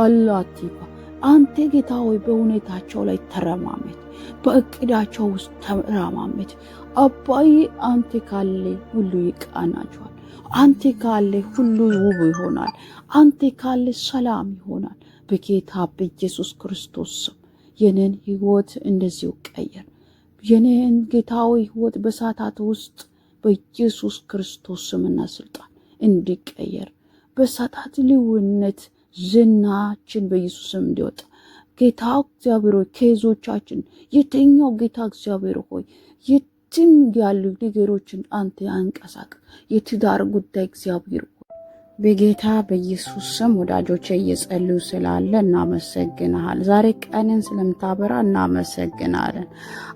አላቲባ አንተ ጌታ ሆይ በሁኔታቸው ላይ ተረማመድ፣ በእቅዳቸው ውስጥ ተረማመድ። አባዬ አንተ ካለ ሁሉ ይቃናቸዋል። አንተ ካለ ሁሉ ውብ ይሆናል። አንተ ካለ ሰላም ይሆናል። በጌታ በኢየሱስ ክርስቶስ ስም የኔን ህይወት እንደዚሁ ቀየር። የኔን ጌታዊ ህይወት በሰዓታት ውስጥ በኢየሱስ ክርስቶስ ስምና ስልጣን እንዲቀየር በሰዓታት ልዩነት ዝናችን በኢየሱስ ስም እንዲወጣ ጌታ እግዚአብሔር ሆይ ኬዞቻችን የትኛው ጌታ እግዚአብሔር ሆይ የትም ያሉ ነገሮችን አንተ አንቀሳቅ። የትዳር ጉዳይ እግዚአብሔር ሆይ በጌታ በኢየሱስ ስም ወዳጆቼ እየጸልዩ ስላለ እናመሰግናለን። ዛሬ ቀንን ስለምታበራ እናመሰግናለን።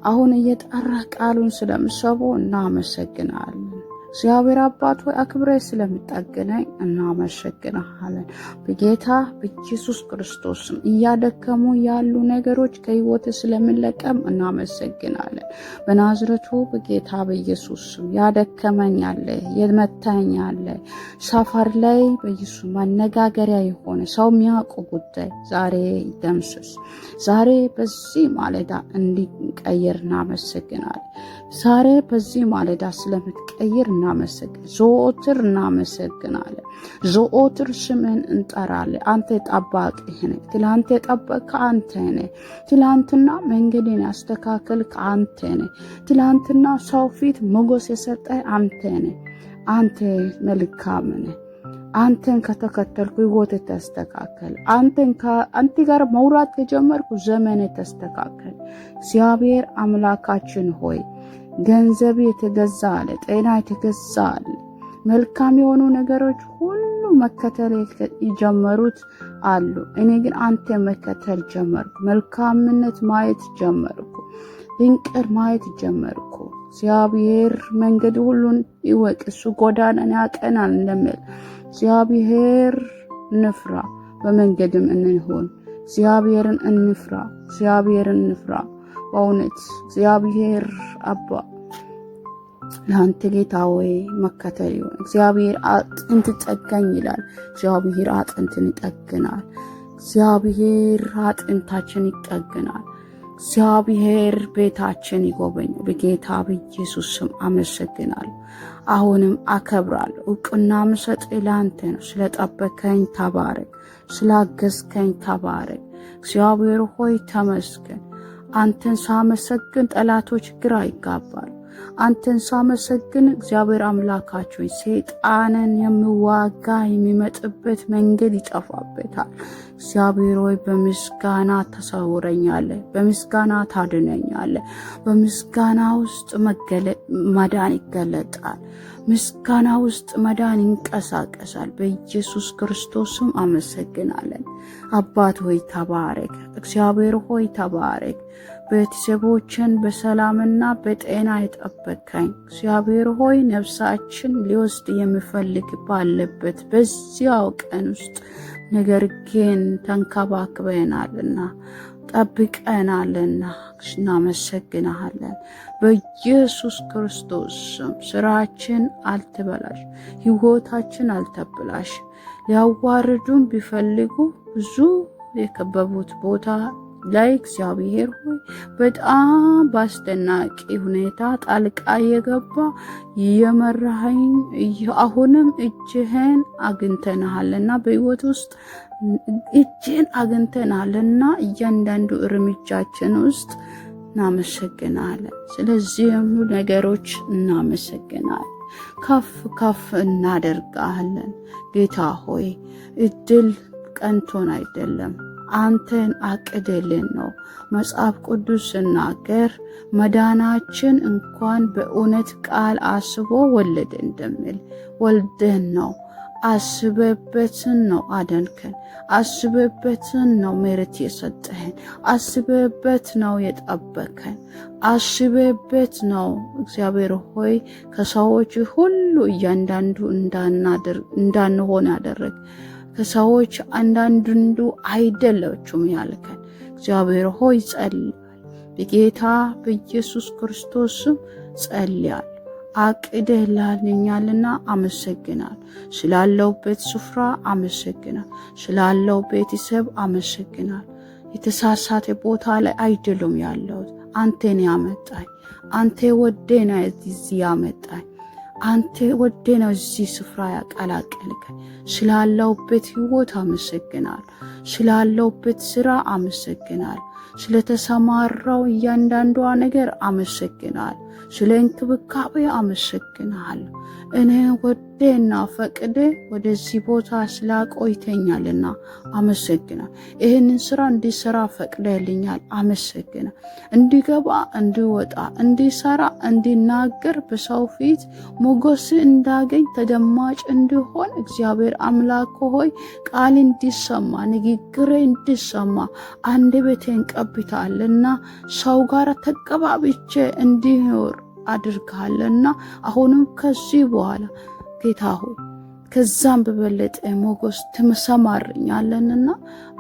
አሁን እየጠራ ቃሉን ስለምሰቡ እናመሰግናለን። እግዚአብሔር አባት ሆይ አክብረህ ስለምጠግነኝ እናመሰግናለን። በጌታ በኢየሱስ ክርስቶስ ስም እያደከሙ ያሉ ነገሮች ከህይወት ስለምለቀም እናመሰግናለን። በናዝረቱ በጌታ በኢየሱስ ስም ያደከመኝ አለ፣ የመታኝ አለ፣ ሰፈር ላይ በኢየሱስ መነጋገሪያ የሆነ ሰው የሚያውቁ ጉዳይ ዛሬ ይደምስስ። ዛሬ በዚህ ማለዳ እንዲቀየር እናመሰግናለን። ዛሬ በዚህ ማለዳ ስለምትቀይር እናመሰግናለን። ዘወትር እናመሰግናለን። ዘወትር ስምን እንጠራለን። አንተ ጠባቂህ ነህ። ትላንት የጠበቅከ አንተ ነህ። ትላንትና መንገድን ያስተካከልክ አንተ ነህ። ትላንትና ሰው ፊት ሞገስ የሰጠህ አንተ ነህ። አንተ መልካም ነህ። አንተን ከተከተልኩ ህይወት ተስተካከል። አንተ ጋር መውራት ከጀመርኩ ዘመን ተስተካከል። እግዚአብሔር አምላካችን ሆይ ገንዘብ የተገዛ አለ፣ ጤና የተገዛ አለ፣ መልካም የሆኑ ነገሮች ሁሉ መከተል የጀመሩት አሉ። እኔ ግን አንተ መከተል ጀመርኩ። መልካምነት ማየት ጀመርኩ። ድንቅር ማየት ጀመርኩ። እግዚአብሔር መንገድ ሁሉን ይወቅ፣ እሱ ጎዳናን ያቀናል እንደሚል እግዚአብሔር እንፍራ፣ በመንገድም እንሆን። እግዚአብሔርን እንፍራ፣ እግዚአብሔርን እንፍራ። በእውነት እግዚአብሔር አባ ለአንተ ጌታ ሆይ መከተል ይሆን። እግዚአብሔር አጥንት ጠጋኝ ይላል። እግዚአብሔር አጥንትን ይጠግናል። እግዚአብሔር አጥንታችን ይጠግናል። እግዚአብሔር ቤታችን ይጎበኝ። በጌታ በኢየሱስ ስም አመሰግናለሁ። አሁንም አከብራለሁ። እውቅና ምሰጥ ለአንተ ነው። ስለጠበከኝ ተባረክ፣ ስላገዝከኝ ተባረክ። እግዚአብሔር ሆይ ተመስገን። አንተን ሳመሰግን ጠላቶች ግራ ይጋባሉ። አንተን ሳመሰግን እግዚአብሔር አምላካችን ሰይጣንን የሚዋጋ የሚመጥበት መንገድ ይጠፋበታል። እግዚአብሔር ሆይ በምስጋና ተሰውረኛለህ፣ በምስጋና ታድነኛለህ። በምስጋና ውስጥ መዳን ይገለጣል። ምስጋና ውስጥ መዳን ይንቀሳቀሳል። በኢየሱስ ክርስቶስም አመሰግናለን። አባት ሆይ ተባረክ። እግዚአብሔር ሆይ ተባረክ። ቤተሰቦችን በሰላምና በጤና የጠበቀኝ እግዚአብሔር ሆይ ነፍሳችን ሊወስድ የሚፈልግ ባለበት በዚያው ቀን ውስጥ ነገር ግን ተንከባክበናልና ጠብቀናልና እናመሰግናለን። በኢየሱስ ክርስቶስ ስም ስራችን አልተበላሽ፣ ህይወታችን አልተበላሽ። ሊያዋርዱን ቢፈልጉ ብዙ የከበቡት ቦታ ላይ እግዚአብሔር ሆይ በጣም በአስደናቂ ሁኔታ ጣልቃ የገባ የመራኸኝ አሁንም እጅህን አግኝተናልና በህይወት ውስጥ እጅህን አግኝተናልና እያንዳንዱ እርምጃችን ውስጥ እናመሰግናለን። ስለዚህ ሁሉ ነገሮች እናመሰግናለን። ከፍ ከፍ እናደርጋለን። ጌታ ሆይ እድል ቀንቶን አይደለም፣ አንተን አቅደልን ነው። መጽሐፍ ቅዱስ ሲናገር መዳናችን እንኳን በእውነት ቃል አስቦ ወለደ እንደሚል ወልደን ነው። አስበበትን ነው አደንከን። አስበበትን ነው ምሕረት የሰጠህን። አስበበት ነው የጠበከን። አስበበት ነው እግዚአብሔር ሆይ ከሰዎች ሁሉ እያንዳንዱ እንዳንሆን ያደረግ ከሰዎች አንዳንዱ አይደለችም ያልከን እግዚአብሔር ሆይ ጸልያል። በጌታ በኢየሱስ ክርስቶስም ጸልያል። አቅደህልኛልና አመሰግናል። ስላለውበት ስፍራ አመሰግናል። ስላለው ቤተሰብ አመሰግናል። የተሳሳተ ቦታ ላይ አይደለም ያለሁት። አንተን ያመጣኝ አንተ ወደና እዚህ ያመጣኝ አንተ ወደና እዚህ ስፍራ ያቀላቀልከኝ። ስላለውበት ህይወት አመሰግናል። ስላለውበት ስራ አመሰግናል። ስለተሰማራው እያንዳንዷ ነገር አመሰግናል። ስለ እንክብካቤ አመሰግናል። እኔ ወደና ፈቅደ ወደዚህ ቦታ ስላቆይተኛልና አመሰግናል። ይህንን ስራ እንዲሰራ ፈቅደልኛል፣ አመሰግናል። እንዲገባ እንዲወጣ እንዲሰራ እንዲናገር በሰው ፊት ሞገስ እንዳገኝ ተደማጭ እንዲሆን እግዚአብሔር አምላክ ሆይ ቃል እንዲሰማ ንግግሬ እንዲሰማ አንደበቴን ቀብታልና ሰው ጋር ተቀባብቼ እንዲኖር አድርጋለና አሁንም ከዚህ በኋላ ጌታ ሆይ ከዛም በበለጠ ሞገስ ትሰማርኛለንና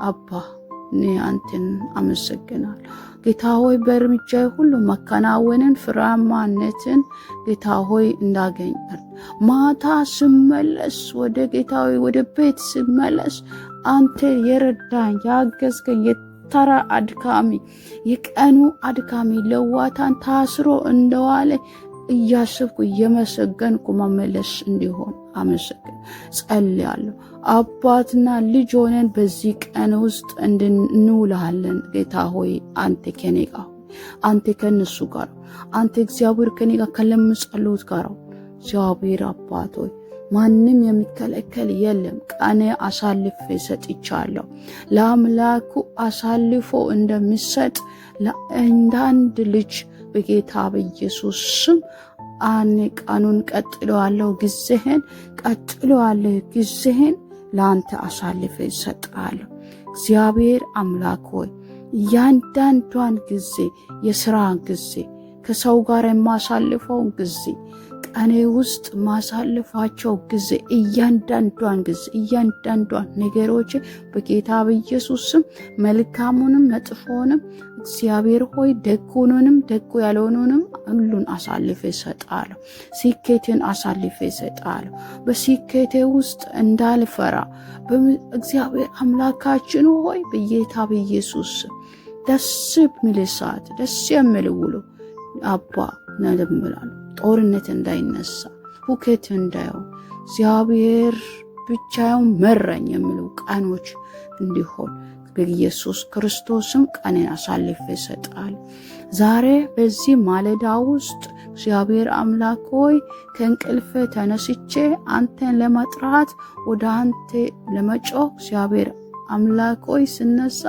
አባ እኔ አንተን አመሰግናለሁ። ጌታ ሆይ በእርምጃዬ ሁሉ መከናወንን ፍሬያማነትን ጌታ ሆይ እንዳገኝ ማታ ስመለስ ወደ ጌታ ሆይ ወደ ቤት ስመለስ አንተ የረዳኝ ያገዝከኝ ተራ አድካሚ የቀኑ አድካሚ ለዋታን ታስሮ እንደዋለ እያሰብኩ እየመሰገንኩ መመለስ እንዲሆን አመሰግን ጸልያለሁ። አባትና ልጅ ሆነን በዚህ ቀን ውስጥ እንውላለን። ጌታ ሆይ አንተ ከኔ ጋር፣ አንተ ከነሱ ጋር፣ አንተ እግዚአብሔር ከኔ ጋር ከለምጸሉት ጋር እግዚአብሔር አባት ሆይ ማንም የሚከለከል የለም። ቀኔ አሳልፌ ሰጥቻለሁ። ለአምላኩ አሳልፎ እንደሚሰጥ ለአንድ ልጅ በጌታ በኢየሱስ ስም አኔ ቀኑን ቀጥለዋለሁ። ጊዜህን ለአንተ አሳልፌ ሰጣለሁ። እግዚአብሔር አምላክ ሆይ እያንዳንዷን ጊዜ፣ የሥራ ጊዜ፣ ከሰው ጋር የማሳልፈውን ጊዜ፣ ቀኔ ውስጥ ማሳልፋቸው ጊዜ፣ እያንዳንዷን ነገሮች በጌታ በኢየሱስ ስም መልካሙንም መጥፎንም እግዚአብሔር ሆይ ደጉንም ደጉ ያልሆኑንም ሁሉን አሳልፌ እሰጣለሁ። ስኬትን አሳልፌ እሰጣለሁ። በስኬቴ ውስጥ እንዳልፈራ እግዚአብሔር አምላካችን ሆይ በጌታ በኢየሱስ ደስ የሚል ሰዓት፣ ደስ የሚል ውሎ አባ ነደምላል። ጦርነት እንዳይነሳ፣ ሁከት እንዳይሆን እግዚአብሔር ብቻውን መረኝ የሚሉ ቀኖች እንዲሆን በኢየሱስ ክርስቶስም ቀኔን አሳልፌ እሰጣለሁ። ዛሬ በዚህ ማለዳ ውስጥ እግዚአብሔር አምላክ ሆይ ከእንቅልፌ ተነስቼ አንተን ለመጥራት ወደ አንተ ለመጮህ እግዚአብሔር አምላክ ሆይ ስነሳ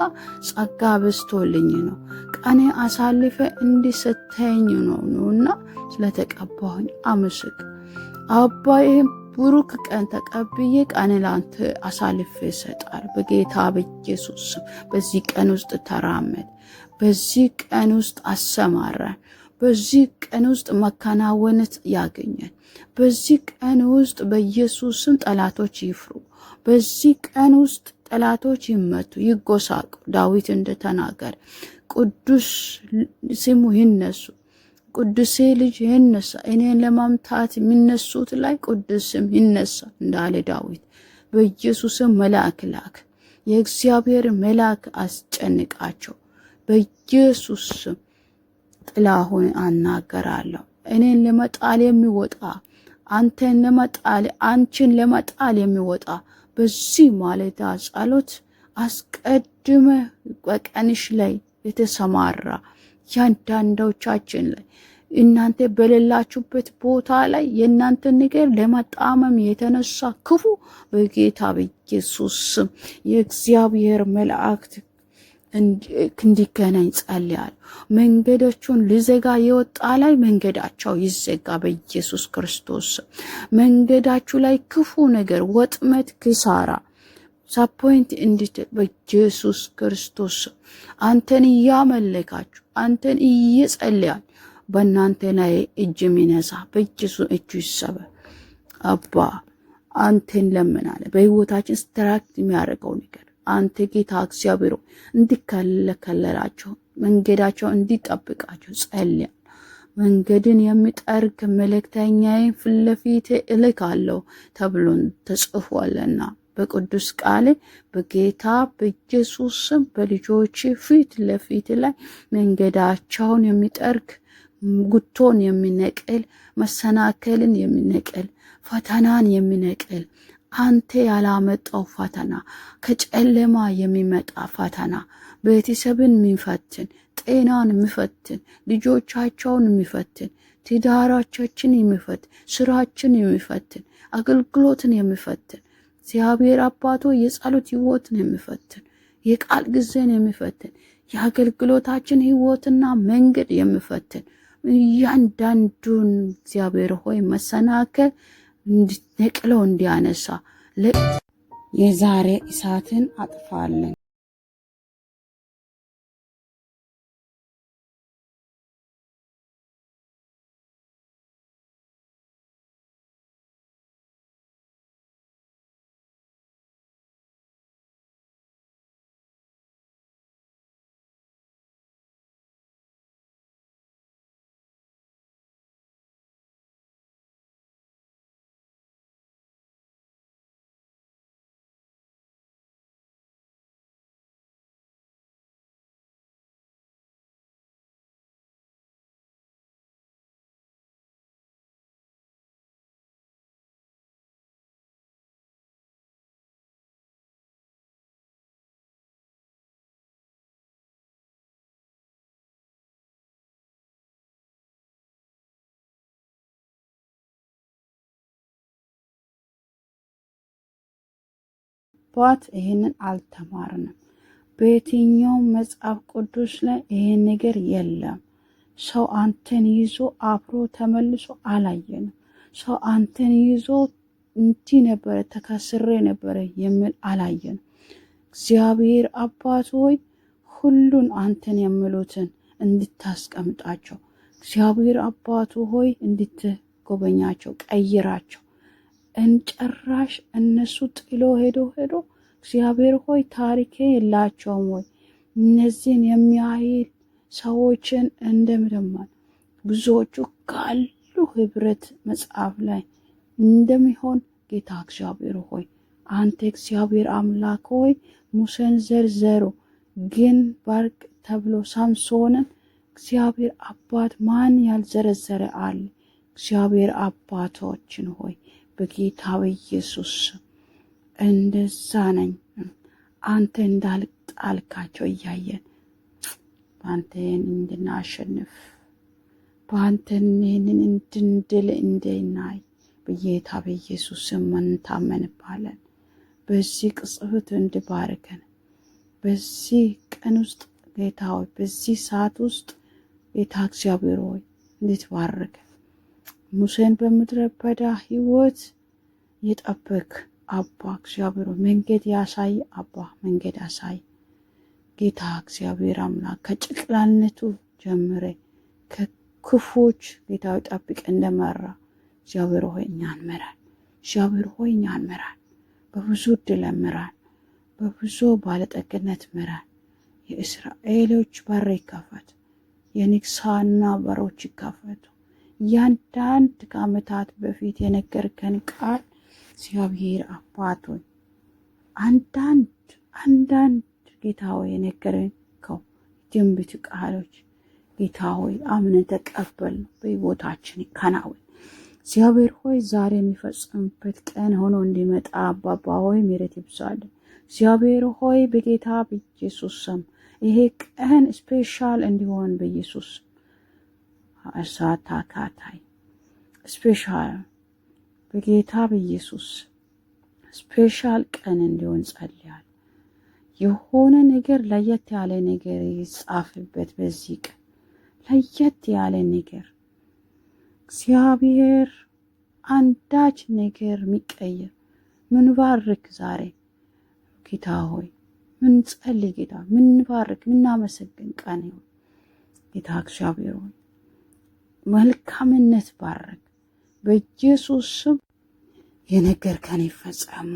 ጸጋ በዝቶልኝ ነው። ቀኔ አሳልፈ እንዲሰጠኝ ነውና ስለተቀባሁኝ አመስግን አባዬ። ብሩክ ቀን ተቀብዬ ቀኔ ላንተ አሳልፌ እሰጣለሁ። በጌታ በኢየሱስ ስም በዚህ ቀን ውስጥ ተራመድ፣ በዚህ ቀን ውስጥ አሰማራን፣ በዚህ ቀን ውስጥ መከናወነት ያገኛል። በዚህ ቀን ውስጥ በኢየሱስ ስም ጠላቶች ይፍሩ። በዚህ ቀን ውስጥ ጠላቶች ይመቱ፣ ይጎሳቁ። ዳዊት እንደተናገረ ቅዱስ ስሙ ይነሱ፣ ቅዱሴ ልጅ ይነሳ። እኔን ለማምታት የሚነሱት ላይ ቅዱስም ይነሳ እንዳለ ዳዊት በኢየሱስም መልአክ ላክ። የእግዚአብሔር መልአክ አስጨንቃቸው። በኢየሱስም ጥላሁን አናገራለሁ። እኔን ለመጣል የሚወጣ አንተን ለመጣል አንቺን ለመጣል የሚወጣ በዚህ ማለዳ ጸሎት አስቀድመ በቀንሽ ላይ የተሰማራ ያንዳንዶቻችን ላይ እናንተ በሌላችሁበት ቦታ ላይ የእናንተን ነገር ለማጣመም የተነሳ ክፉ በጌታ በኢየሱስ ስም የእግዚአብሔር መላእክት እንዲገናኝ ጸልያለሁ። መንገዶቹን ሊዘጋ የወጣ ላይ መንገዳቸው ይዘጋ በኢየሱስ ክርስቶስ። መንገዳችሁ ላይ ክፉ ነገር፣ ወጥመት፣ ክሳራ፣ ሳፖይንት እንዲት በኢየሱስ ክርስቶስ አንተን እያመለካችሁ አንተን እየጸለያን በእናንተ ላይ እጅ የሚነሳ በኢየሱስ እጁ ይሰበር። አባ አንተን ለምናለ በህይወታችን ስትራክት የሚያደርገው ነገር አንተ ጌታ እግዚአብሔር እንዲከለከለላቸው መንገዳቸው እንዲጠብቃቸው ጸልያን መንገድን የሚጠርግ መልእክተኛዬን ፊት ለፊት እልካለሁ ተብሎ ተጽፏልና በቅዱስ ቃል በጌታ በኢየሱስ ስም በልጆች ፊት ለፊት ላይ መንገዳቸውን የሚጠርግ ጉቶን የሚነቅል መሰናከልን የሚነቅል ፈተናን የሚነቅል አንተ ያላመጣው ፈተና ከጨለማ የሚመጣ ፈተና ቤተሰብን የሚፈትን ጤናን የሚፈትን ልጆቻቸውን የሚፈትን ትዳራቸውን የሚፈትን ስራችን የሚፈትን አገልግሎትን የሚፈትን እግዚአብሔር አባቶ የጸሎት ህይወትን የሚፈትን የቃል ጊዜን የሚፈትን የአገልግሎታችን ህይወትና መንገድ የሚፈትን እያንዳንዱን እግዚአብሔር ሆይ መሰናከል ነቅለው እንዲያነሳ የዛሬ እሳትን አጥፋለን። ባት ይሄንን አልተማርንም። በየትኛው መጽሐፍ ቅዱስ ላይ ይሄን ነገር የለም። ሰው አንተን ይዞ አብሮ ተመልሶ አላየንም። ሰው አንተን ይዞ እንዲህ ነበረ ተከስሬ ነበረ የሚል አላየንም። እግዚአብሔር አባት ሆይ ሁሉን አንተን የሚሉትን እንድታስቀምጣቸው እግዚአብሔር አባቱ ሆይ እንድትጎበኛቸው ቀይራቸው እንጨራሽ እነሱ ጥሎ ሄዶ እግዚአብሔር ሆይ ታሪኬ የላቸውም ወይ እነዚህን የሚያይል ሰዎችን እንደምደማል ብዙዎቹ ካሉ ህብረት መጽሐፍ ላይ እንደሚሆን ጌታ እግዚአብሔር ሆይ አንተ እግዚአብሔር አምላክ ሆይ ሙሴን ዘርዘሩ ግን ባርቅ ተብሎ ሳምሶንን እግዚአብሔር አባት ማን ያልዘረዘረ አለ? እግዚአብሔር አባቶችን ሆይ በጌታ በኢየሱስ እንደዛ ነኝ አንተ እንዳልጣልካቸው እያየን በአንተን እንድናሸንፍ በአንተን እንድንድል እንድናይ በጌታ በኢየሱስ እንታመንባለን። በዚህ ቅጽበት እንድባርከን በዚህ ቀን ውስጥ ጌታ ሆይ በዚህ ሰዓት ውስጥ ጌታ እግዚአብሔር ሆይ እንድትባርከን ሙሴን በምድረ በዳ ህይወት የጠበቅ አባ እግዚአብሔር መንገድ ያሳይ አባ መንገድ ያሳይ ጌታ እግዚአብሔር አምላክ ከጭቅላነቱ ጀምረ ከክፎች ጌታ ጠብቅ እንደመራ እግዚአብሔር ሆይ እኛን ምራን። እግዚአብሔር ሆይ እኛን ምራን። በብዙ ድል ምራን። በብዙ ባለጠግነት ምራን። የእስራኤሎች በር ይከፈት። የንግስና በሮች ይከፈቱ። ያንዳንድ ከዓመታት በፊት የነገርከን ቃል እግዚአብሔር አባት ሆይ አንዳንድ ጌታ ሆይ የነገርከው ትንቢት ቃሎች ጌታ ሆይ አምነን ተቀበል በሕይወታችን ይከናወን። እግዚአብሔር ሆይ ዛሬ የሚፈጸምበት ቀን ሆኖ እንዲመጣ አባባ ሆይ ምሕረት ይብዛልን። እግዚአብሔር ሆይ በጌታ በኢየሱስ ስም ይሄ ቀን ስፔሻል እንዲሆን በኢየሱስ አሳታካታይ ስፔሻል በጌታ በኢየሱስ ስፔሻል ቀን እንዲሆን ጸልያል። የሆነ ነገር ለየት ያለ ነገር ይጻፍበት። በዚህ ቀን ለየት ያለ ነገር እግዚአብሔር አንዳች ነገር የሚቀየር ምን ባርክ ዛሬ ጌታ ሆይ ምን ጸልይ ጌታ ምን ባርክ ምን እናመሰግን ቀን ይሁን ጌታ እግዚአብሔር ሆይ መልካምነት ባርክ በኢየሱስ ስም የነገርከን ይፈጸሙ።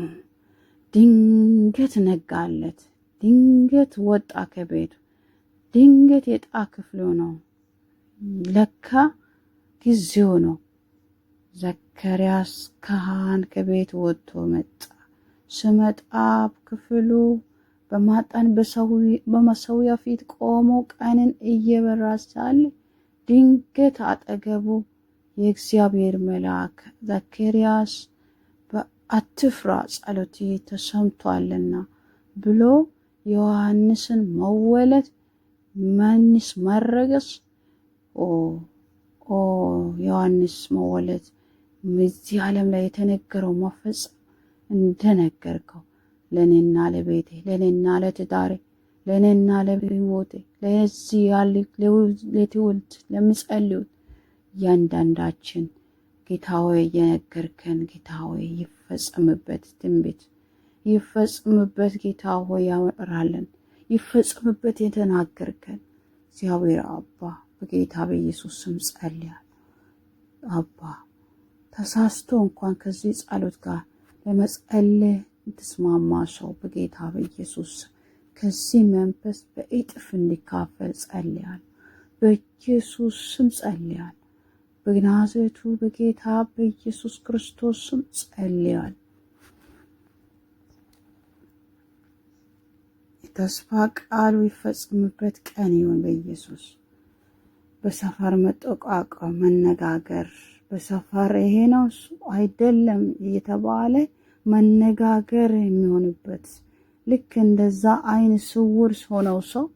ድንገት ነጋለት፣ ድንገት ወጣ ከቤቱ፣ ድንገት የጣ ክፍሉ ነው ለካ ጊዜው ነው። ዘካርያስ ካህን ከቤት ወጥቶ መጣ። ስመጣ ክፍሉ በማጠን በመሠዊያው ፊት ቆሞ ቀንን እየበራ ሳለ ድንገት አጠገቡ የእግዚአብሔር መልአክ ዘካርያስ አትፍራ፣ ጸሎቴ ተሰምቷልና ብሎ ዮሐንስን መወለድ መንስ መረገስ ዮሐንስ መወለድ በዚህ ዓለም ላይ የተነገረው መፈጸም እንደነገርከው ለኔና ለቤቴ፣ ለኔና ለትዳሬ፣ ለኔና ለህይወቴ፣ ለዚህ ያለ ለትውልድ ለሚጸልዩት እያንዳንዳችን ጌታ ሆይ የነገርከን ጌታ ሆይ ይፈጸምበት፣ ትንቢት ይፈጸምበት ጌታ ሆይ ያወራለን፣ ይፈጸምበት የተናገርከን እግዚአብሔር አባ በጌታ በኢየሱስ ስም ጸልያለሁ። አባ ተሳስቶ እንኳን ከዚህ ጸሎት ጋር ለመጸለይ ተስማማ ሰው በጌታ በኢየሱስ ከዚህ መንፈስ በእጥፍ እንዲካፈል ጸልያለሁ። በኢየሱስ ስም ጸልያለሁ። በናዝሬቱ በጌታ በኢየሱስ ክርስቶስ ስም ጸልያለሁ። የተስፋ ቃሉ ይፈጽምበት ቀን ይሁን በኢየሱስ። በሰፈር መጠቋቋም መነጋገር፣ በሰፈር ይሄ ነው እሱ አይደለም እየተባለ መነጋገር የሚሆንበት ልክ እንደዛ አይን ስውር ሆነው ሰው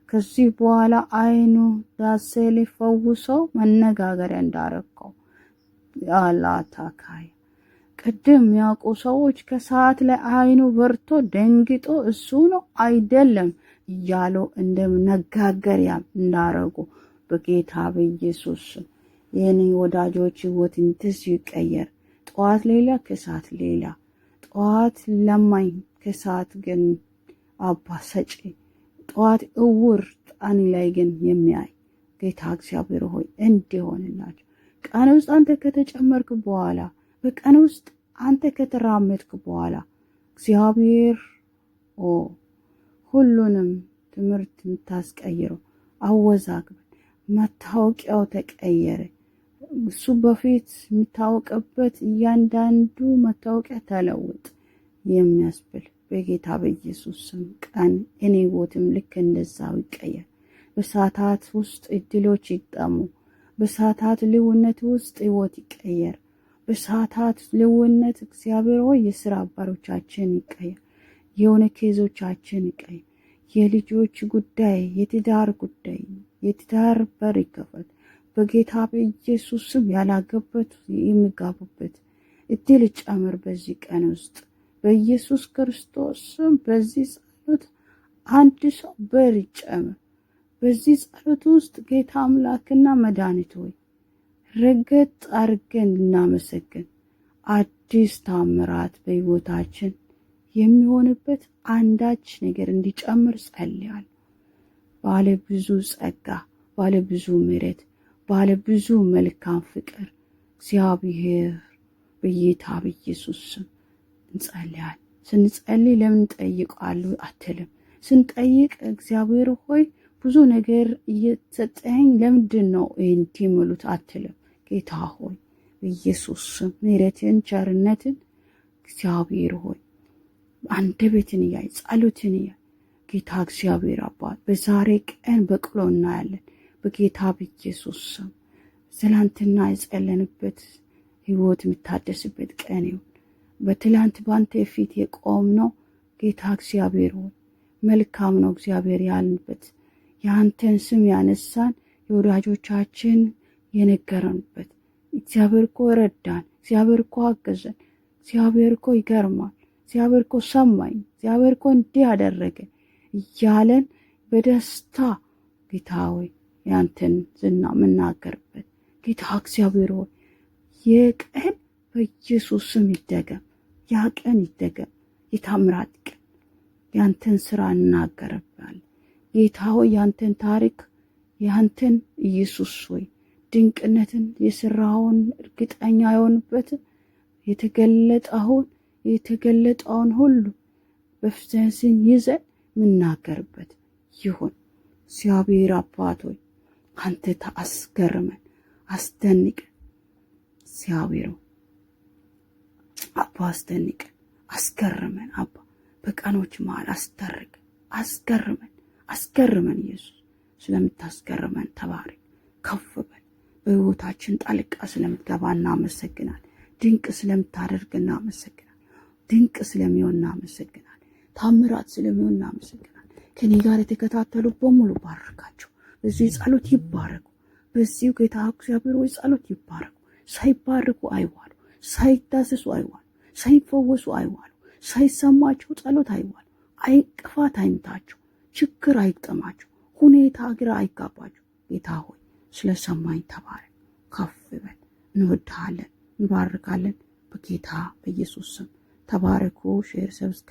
ከዚህ በኋላ አይኑ ዳሴ ሊፈውሰው መነጋገሪያ እንዳረከው አላታካይ ቅድም ያውቁ ሰዎች ከሰዓት ላይ አይኑ በርቶ ደንግጦ እሱ ነው አይደለም እያሉ እንደመነጋገሪያ እንዳረጉ በጌታ በኢየሱስ የኔ ወዳጆች ህይወት እንደዚህ ይቀየር። ጠዋት ሌላ ከሰዓት ሌላ፣ ጠዋት ለማኝ ከሰዓት ግን አባ ሰጪ፣ ጠዋት እውር ጣኒ ላይ ግን የሚያይ ጌታ እግዚአብሔር ሆይ እንዲሆንላችሁ ቀን ውስጥ አንተ ከተጨመርክ በኋላ በቀን ውስጥ አንተ ከተራመድክ በኋላ እግዚአብሔር ሁሉንም ትምህርት የምታስቀይረው አወዛግበን መታወቂያው ተቀየረ። እሱ በፊት የሚታወቅበት እያንዳንዱ መታወቂያ ተለውጥ የሚያስብል በጌታ በኢየሱስ ስም ቀን እኔ ቦትም ልክ እንደዛው ይቀየር። በሰዓታት ውስጥ እድሎች ይጠሙ። በሰዓታት ልዩነት ውስጥ ህይወት ይቀየር። በሰዓታት ልዩነት እግዚአብሔር ሆይ የሥራ አባሮቻችን ይቀየር። የሆነ ኬዞቻችን ይቀየር። የልጆች ጉዳይ፣ የትዳር ጉዳይ፣ የትዳር በር ይከፈት በጌታ በኢየሱስ ስም። ያላገቡት የሚጋቡበት እድል ጨምር በዚህ ቀን ውስጥ በኢየሱስ ክርስቶስ ስም። በዚህ ጸሎት አንድ ሰው በር ይጨምር። በዚህ ጸሎት ውስጥ ጌታ አምላክና መድኃኒት ሆይ ረገጥ አድርገን እናመሰግን። አዲስ ታምራት በሕይወታችን የሚሆንበት አንዳች ነገር እንዲጨምር ጸልያለሁ። ባለ ብዙ ጸጋ፣ ባለ ብዙ ምሕረት፣ ባለ ብዙ መልካም ፍቅር እግዚአብሔር በጌታ በኢየሱስ ስም እንጸልያለን። ስንጸልይ ለምን ጠይቃለሁ አትልም። ስንጠይቅ እግዚአብሔር ሆይ ብዙ ነገር እየተሰጠኝ ለምንድን ነው እንዲህ ምሉት አትልም። ጌታ ሆይ በኢየሱስ ስም ምሕረትን ቸርነትን እግዚአብሔር ሆይ አንደበትን ያይ ጸሎትን ያይ ጌታ እግዚአብሔር አባት በዛሬ ቀን በቅሎ እናያለን በጌታ በኢየሱስ ስም። ትላንትና የጸለንበት ህይወት የምታደስበት ቀን ይሁን። በትላንት ባንተ ፊት የቆምነው ጌታ እግዚአብሔር ሆይ መልካም ነው እግዚአብሔር ያልንበት የአንተን ስም ያነሳን የወዳጆቻችን የነገረንበት እግዚአብሔር እኮ ረዳን፣ እግዚአብሔር እኮ አገዘን፣ እግዚአብሔር እኮ ይገርማል፣ እግዚአብሔር እኮ ሰማኝ፣ እግዚአብሔር እኮ እንዲህ አደረገ እያለን በደስታ ጌታ ሆይ ያንተን ዝና የምናገርበት ጌታ እግዚአብሔር ሆይ የቀን በኢየሱስ ስም ይደገም። ያ ቀን ይደገም። የታምራት ቀን ያንተን ስራ እናገርባለን ጌታ ሆይ ያንተን ታሪክ ያንተን ኢየሱስ ሆይ ድንቅነትን የሰራውን እርግጠኛ የሆንበትን የተገለጠውን ሁሉ በፍዘዝን ይዘን ምናገርበት ይሁን። እግዚአብሔር አባት ሆይ አንተ ታስገርመን፣ አስደንቅ እግዚአብሔር አባ አስደንቅ፣ አስገርመን አባ በቀኖች መሃል አስገርመን ኢየሱስ ስለምታስገርመን ተባረክ፣ ከፍ በል። በሕይወታችን ጣልቃ ስለምትገባ እናመሰግናል። ድንቅ ስለምታደርግ እናመሰግናል። ድንቅ ስለሚሆን እናመሰግናል። ታምራት ስለሚሆን እናመሰግናል። ከኔ ጋር የተከታተሉ በሙሉ ባርካቸው። በዚህ ጸሎት ይባረኩ። በዚህ ጌታ እግዚአብሔር ወይ ጸሎት ይባረኩ። ሳይባረኩ አይዋሉ፣ ሳይዳሰሱ አይዋሉ፣ ሳይፈወሱ አይዋሉ፣ ሳይሰማቸው ጸሎት አይዋሉ። እንቅፋት አይምታቸው፣ ችግር አይግጠማቸው፣ ሁኔታ ግራ አይጋባቸው። ጌታ ሆይ ስለሰማኝ ተባረክ፣ ከፍ በል። እንወድሃለን፣ እንባርካለን። በጌታ በኢየሱስ ስም ተባረኩ። ሼር ሰብስክራይብ